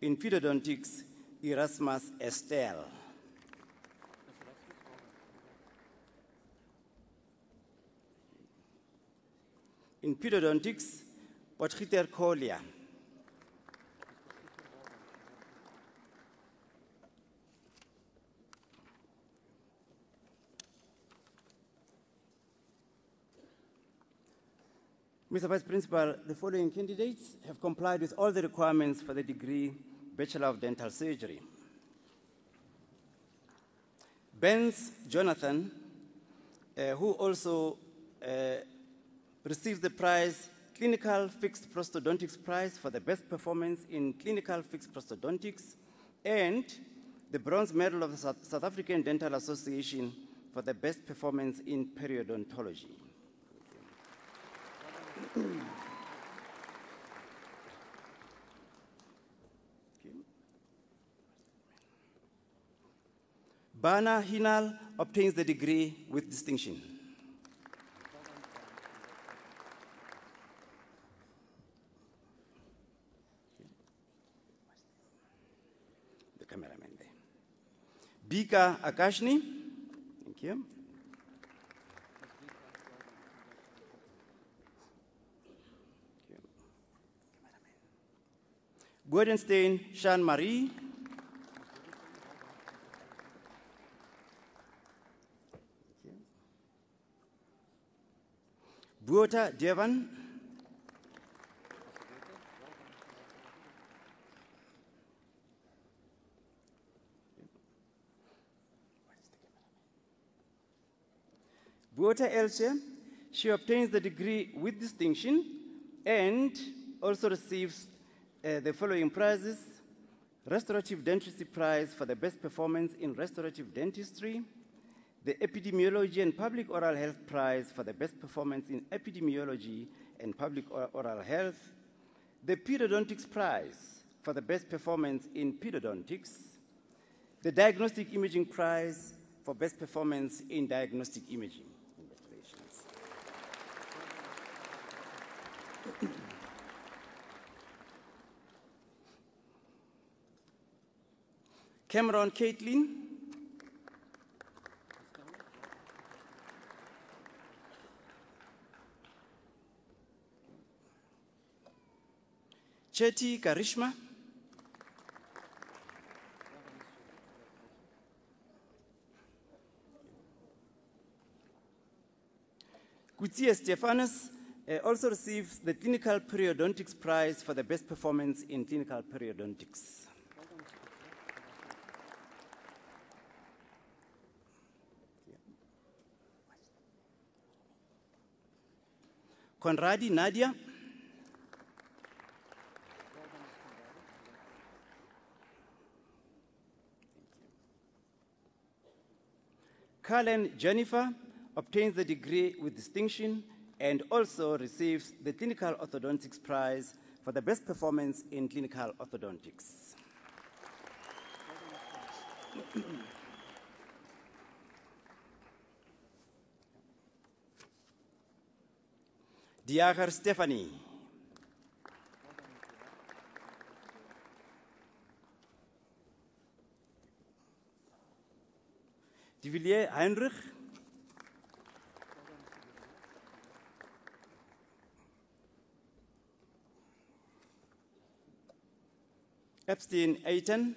In periodontics, Erasmus Estelle. In periodontics, Potgieter Kolia. Mr. Vice Principal, the following candidates have complied with all the requirements for the degree Bachelor of Dental Surgery. Benz Jonathan, who also received the prize, Clinical Fixed Prosthodontics Prize for the best performance in Clinical Fixed Prosthodontics, and the Bronze Medal of the South African Dental Association for the best performance in periodontology. Bana Hinal obtains the degree with distinction. The cameraman there. Bika Akashni, thank you. Gordonstein Jean-Marie. Buota Devan. Buota Elche, she obtains the degree with distinction and also receives the following prizes: Restorative Dentistry Prize for the best performance in restorative dentistry, the Epidemiology and Public Oral Health Prize for the best performance in epidemiology and public oral health, the Periodontics Prize for the best performance in periodontics, the Diagnostic Imaging Prize for best performance in diagnostic imaging. Congratulations. Cameron Caitlin. Chetty Karishma. Kutia Stefanus also receives the Clinical Periodontics Prize for the best performance in clinical periodontics. Conradi Nadia. Carlen Jennifer obtains the degree with distinction and also receives the Clinical Orthodontics Prize for the best performance in clinical orthodontics. Diagar Stephanie. De Villiers Heinrich. Epstein Aiton.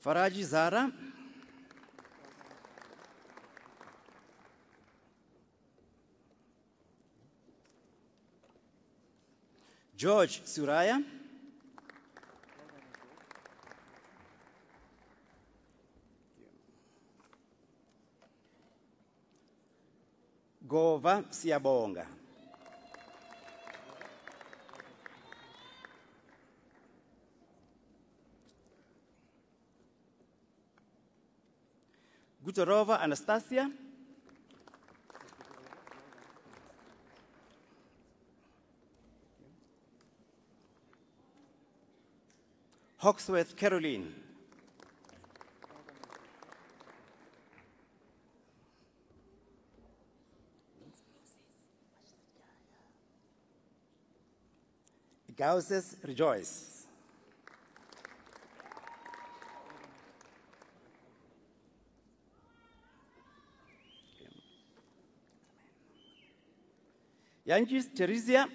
Faraji Zara. George Suraya. Gova Siabonga. Gutorova Anastasia. Hawksworth Caroline. Gauzes, rejoice. Yanjis Teresia.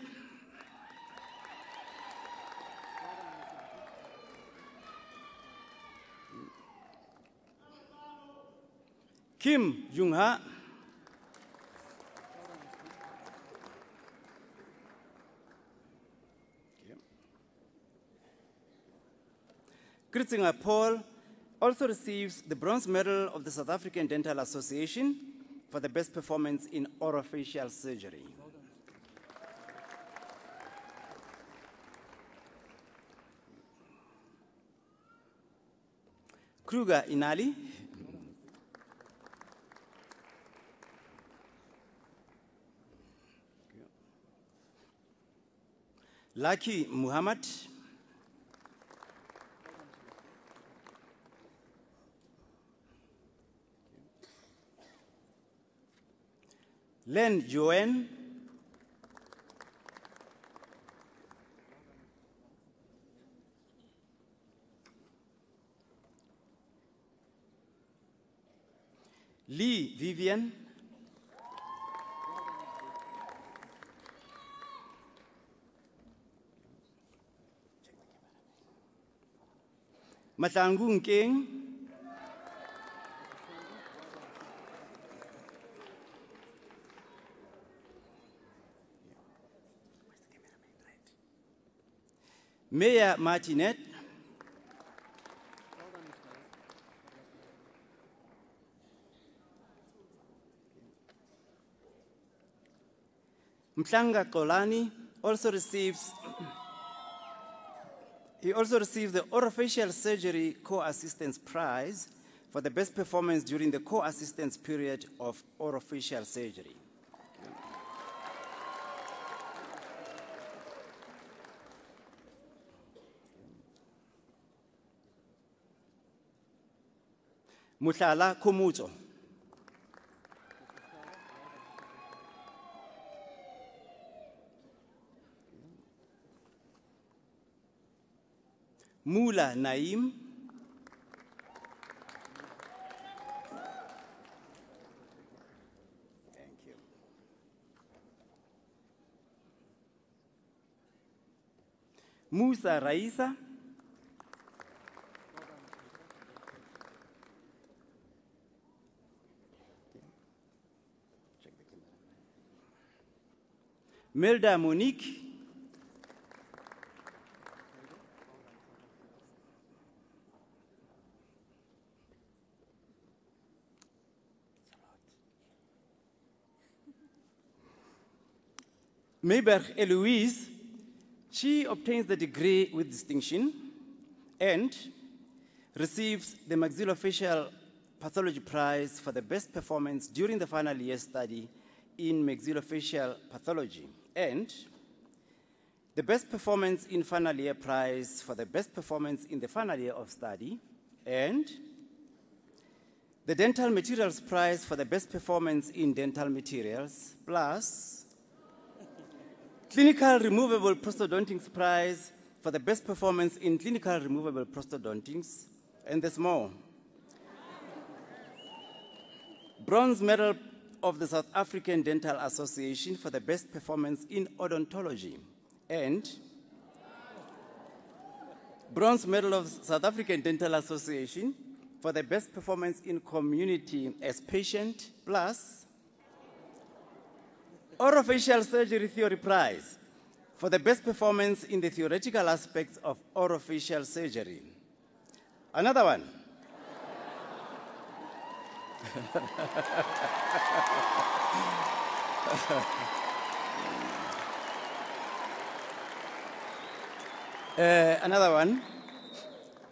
Kim Jung-ha. Kritzinger Paul also receives the Bronze Medal of the South African Dental Association for the best performance in orofacial surgery. Kruger Inali. Lucky Muhammad. Len Joanne. Lee Vivian. Matlangung King. Mayor Martinet. Mtlanga Kolani also receives the Orofacial Surgery Co-Assistance Prize for the best performance during the co-assistance period of orofacial surgery. Mutlala Kumuto. Mula Naim. Thank you. Musa Raisa. Melda Monique. Mayberg Eloise, she obtains the degree with distinction and receives the Maxillofacial Pathology Prize for the best performance during the final year study in maxillofacial pathology, and the best performance in final year prize for the best performance in the final year of study, and the Dental Materials Prize for the best performance in dental materials, plus Clinical Removable Prosthodontics Prize for the best performance in clinical removable prosthodontics, and there's more. Bronze Medal of the South African Dental Association for the best performance in odontology, and Bronze Medal of South African Dental Association for the best performance in community as patient, plus Orofacial Surgery Theory Prize for the best performance in the theoretical aspects of orofacial surgery. Another one. Another one.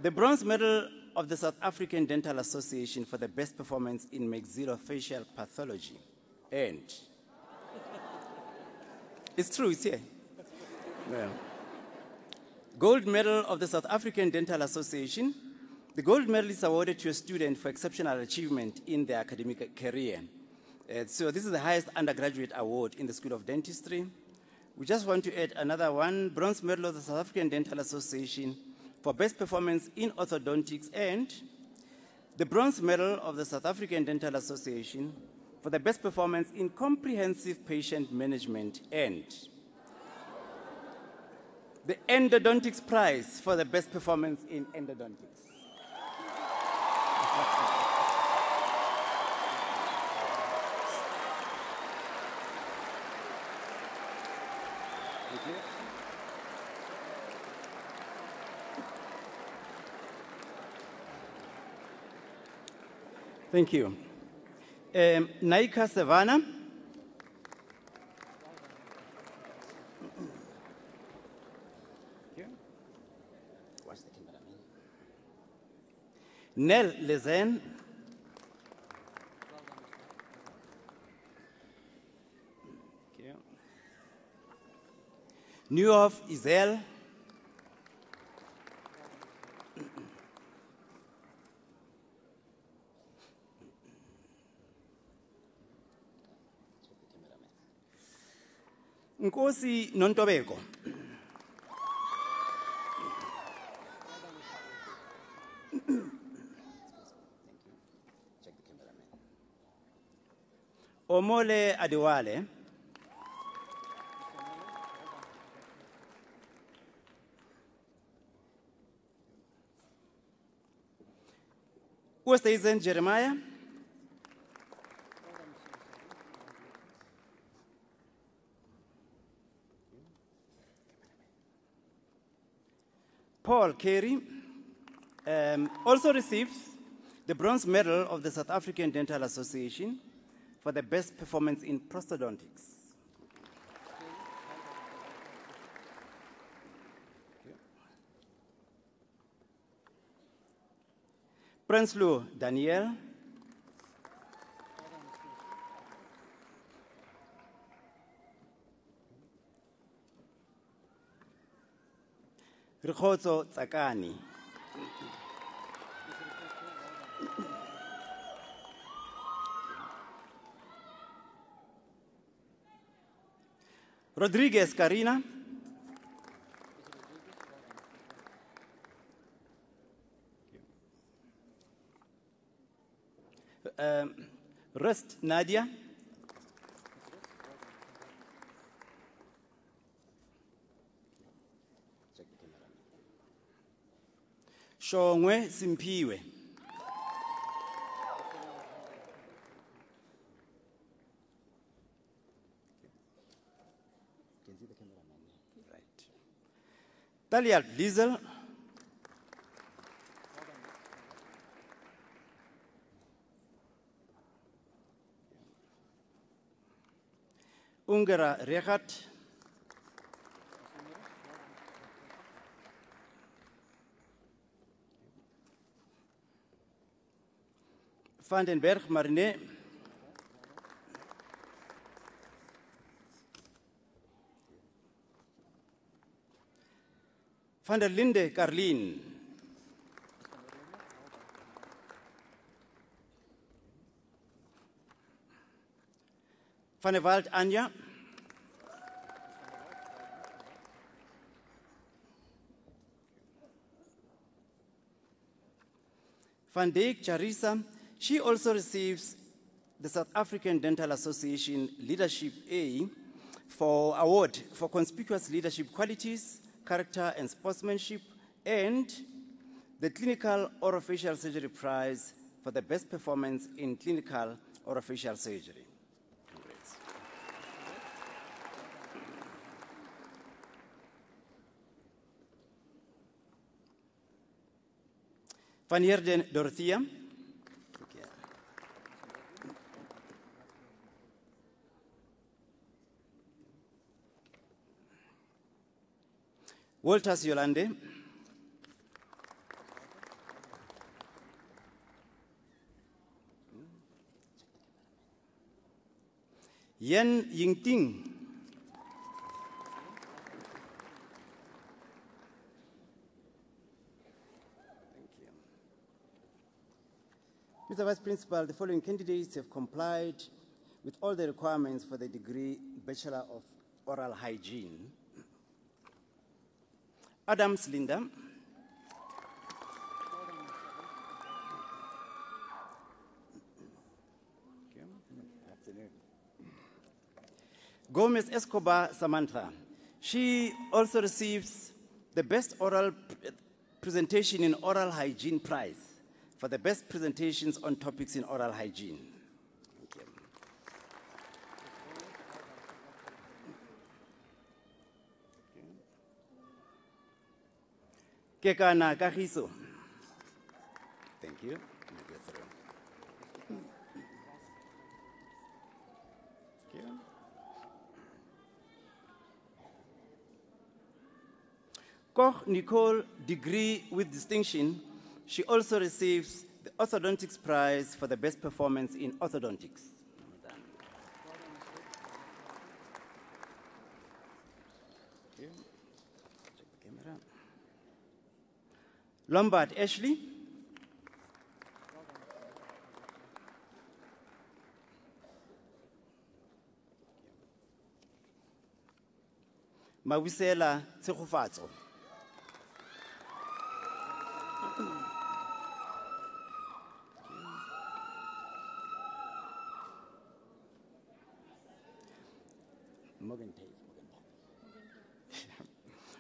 The Bronze Medal of the South African Dental Association for the best performance in maxillofacial pathology. And it's true, it's here. Yeah. Gold Medal of the South African Dental Association. The gold medal is awarded to a student for exceptional achievement in their academic career. So this is the highest undergraduate award in the School of Dentistry. We just want to add another one, bronze medal of the South African Dental Association for best performance in orthodontics, and the bronze medal of the South African Dental Association for the best performance in comprehensive patient management, and the endodontics prize for the best performance in endodontics. Thank you. Naika Savannah. Watch the cameraman. Nell Lezen. Newhoff Isel. Nkosi Nontobeko. Omole Adewale. Oosthuizen Jeremiah. Paul Carey also receives the bronze medal of the South African Dental Association for the best performance in prosthodontics. Prinsloo Daniel. Rikgotso Tsakani. Rodriguez Karina. Rust Nadia. Shongwe Simpiwe. Right. Talia Diesel. Ungera Rehat. Vandenberg Marine. Van der Linde Carlien. Van der Wald Anja. Van Dijk Charissa. She also receives the South African Dental Association Leadership A for award for conspicuous leadership qualities, character and sportsmanship, and the Clinical Orofacial Surgery Prize for the best performance in clinical orofacial surgery. Congrats. Van Heerden Dorothea. Walters Yolande. Yen Yingting. Mr. Vice Principal, the following candidates have complied with all the requirements for the degree Bachelor of oral hygiene. Adams Linda. Gomez Escobar Samantha. She also receives the Best Oral Presentation in Oral Hygiene Prize for the best presentations on topics in oral hygiene. Kekana Kagiso. Thank you. Koch Nicole Degree with Distinction. She also receives the Orthodontics Prize for the best performance in orthodontics. Lombard Ashley. Mawisela Tsegofatso.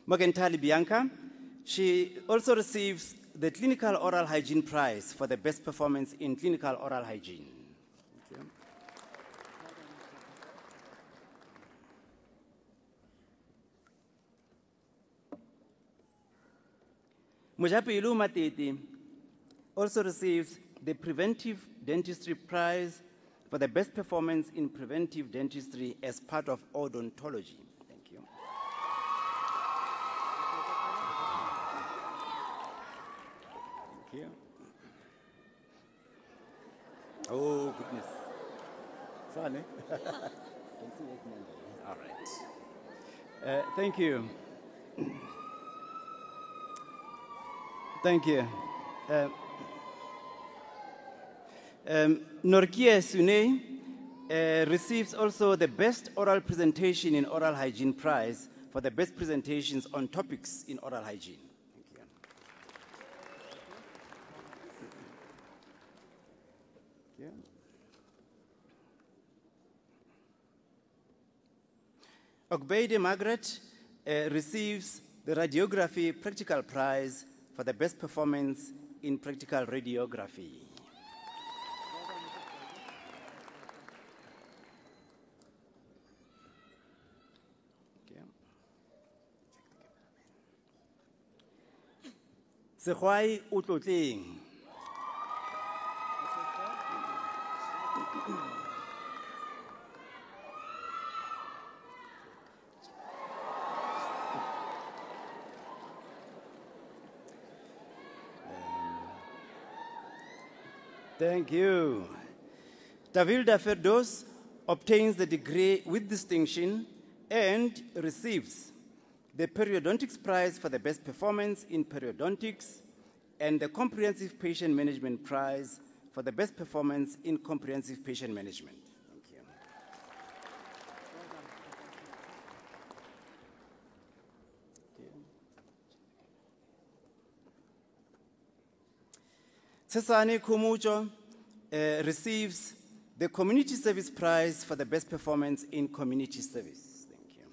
Morgenthaler Bianca. She also receives the Clinical Oral Hygiene Prize for the best performance in clinical oral hygiene. Mujapilu Matiti also receives the Preventive Dentistry Prize for the best performance in preventive dentistry as part of odontology. Thank you. Thank you. Oh, goodness. Funny. All right. Thank you. Thank you. Norkia Sune receives also the Best Oral Presentation in Oral Hygiene Prize for the best presentations on topics in oral hygiene. Thank you. Ogbeide Margaret receives the Radiography Practical Prize for the best performance in practical radiography. Sehwai Utloting. Thank you. Davilda Ferdos obtains the degree with distinction and receives the Periodontics Prize for the best performance in periodontics and the Comprehensive Patient Management Prize for the best performance in comprehensive patient management. Tsesane Kumucho receives the Community Service Prize for the best performance in community service. Thank you.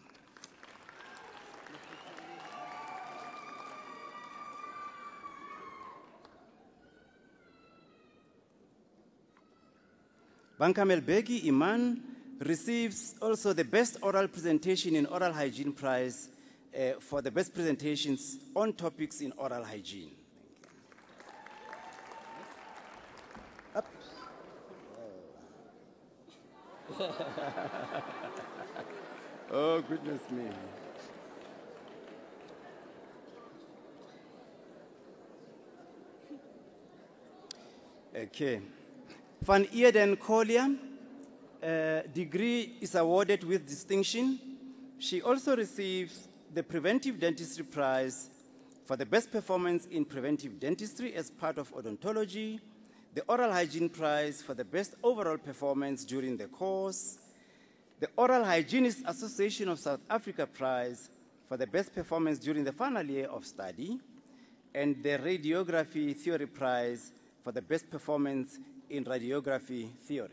Bankamel Begi Iman receives also the Best Oral Presentation in Oral Hygiene Prize for the best presentations on topics in oral hygiene. Oh, goodness me. Okay. Van Eerden Collier degree is awarded with distinction. She also receives the Preventive Dentistry Prize for the best performance in preventive dentistry as part of odontology, the Oral Hygiene Prize for the best overall performance during the course, the Oral Hygienists Association of South Africa Prize for the best performance during the final year of study, and the Radiography Theory Prize for the best performance in radiography theory.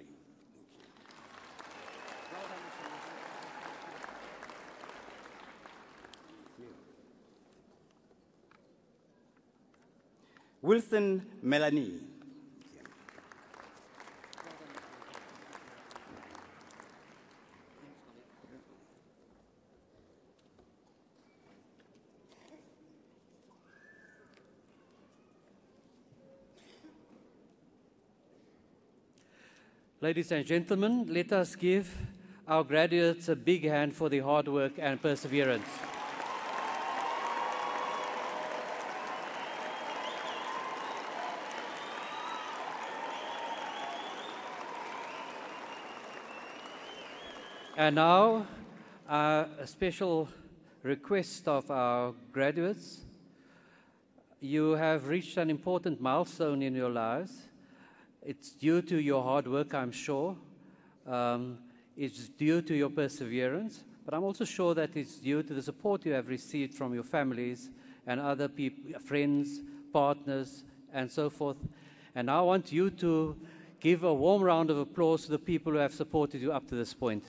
Wilson Melanie. Ladies and gentlemen, let us give our graduates a big hand for their hard work and perseverance. And now, a special request of our graduates. You have reached an important milestone in your lives. It's due to your hard work, I'm sure. It's due to your perseverance, but I'm also sure that it's due to the support you have received from your families and other people, friends, partners, and so forth. And I want you to give a warm round of applause to the people who have supported you up to this point.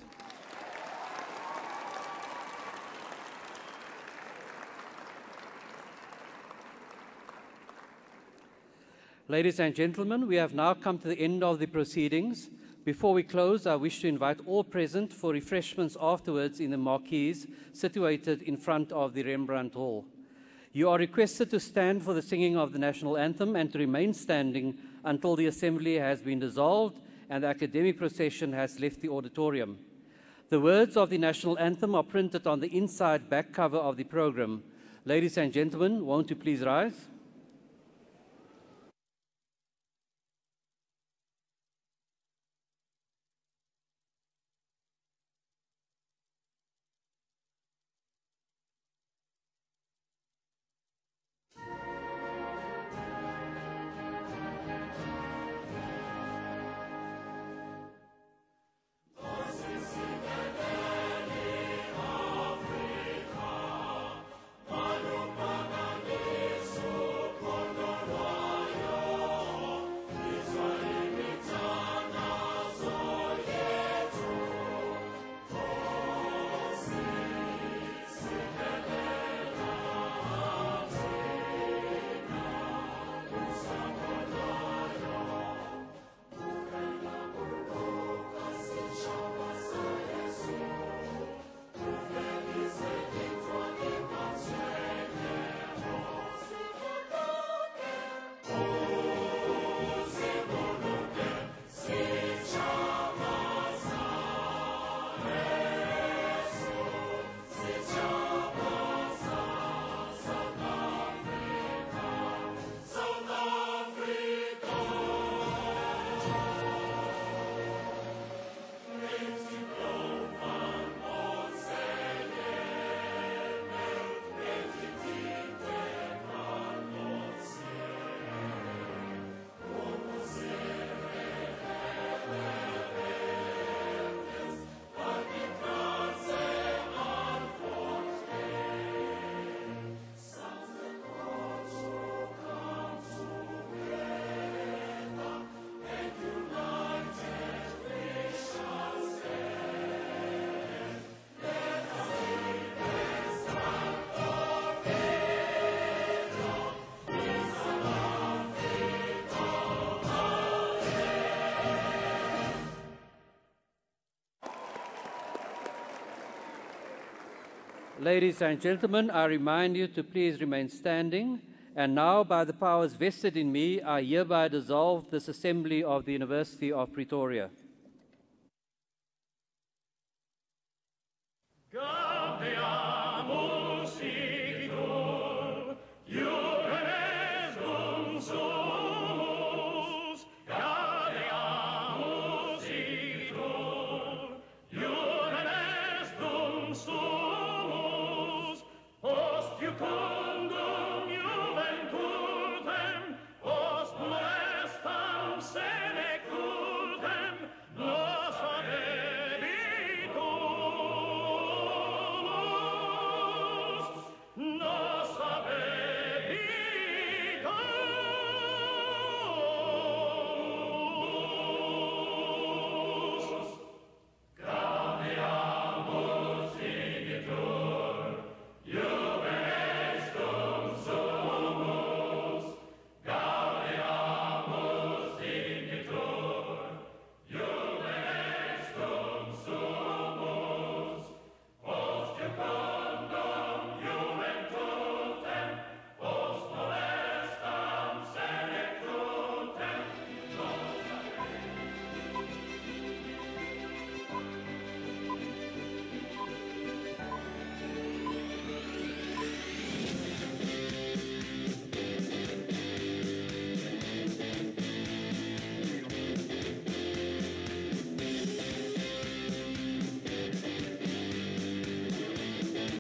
Ladies and gentlemen, we have now come to the end of the proceedings. Before we close, I wish to invite all present for refreshments afterwards in the marquees situated in front of the Rembrandt Hall. You are requested to stand for the singing of the national anthem and to remain standing until the assembly has been dissolved and the academic procession has left the auditorium. The words of the national anthem are printed on the inside back cover of the program. Ladies and gentlemen, won't you please rise? Ladies and gentlemen, I remind you to please remain standing. And now, by the powers vested in me, I hereby dissolve this assembly of the University of Pretoria. Go!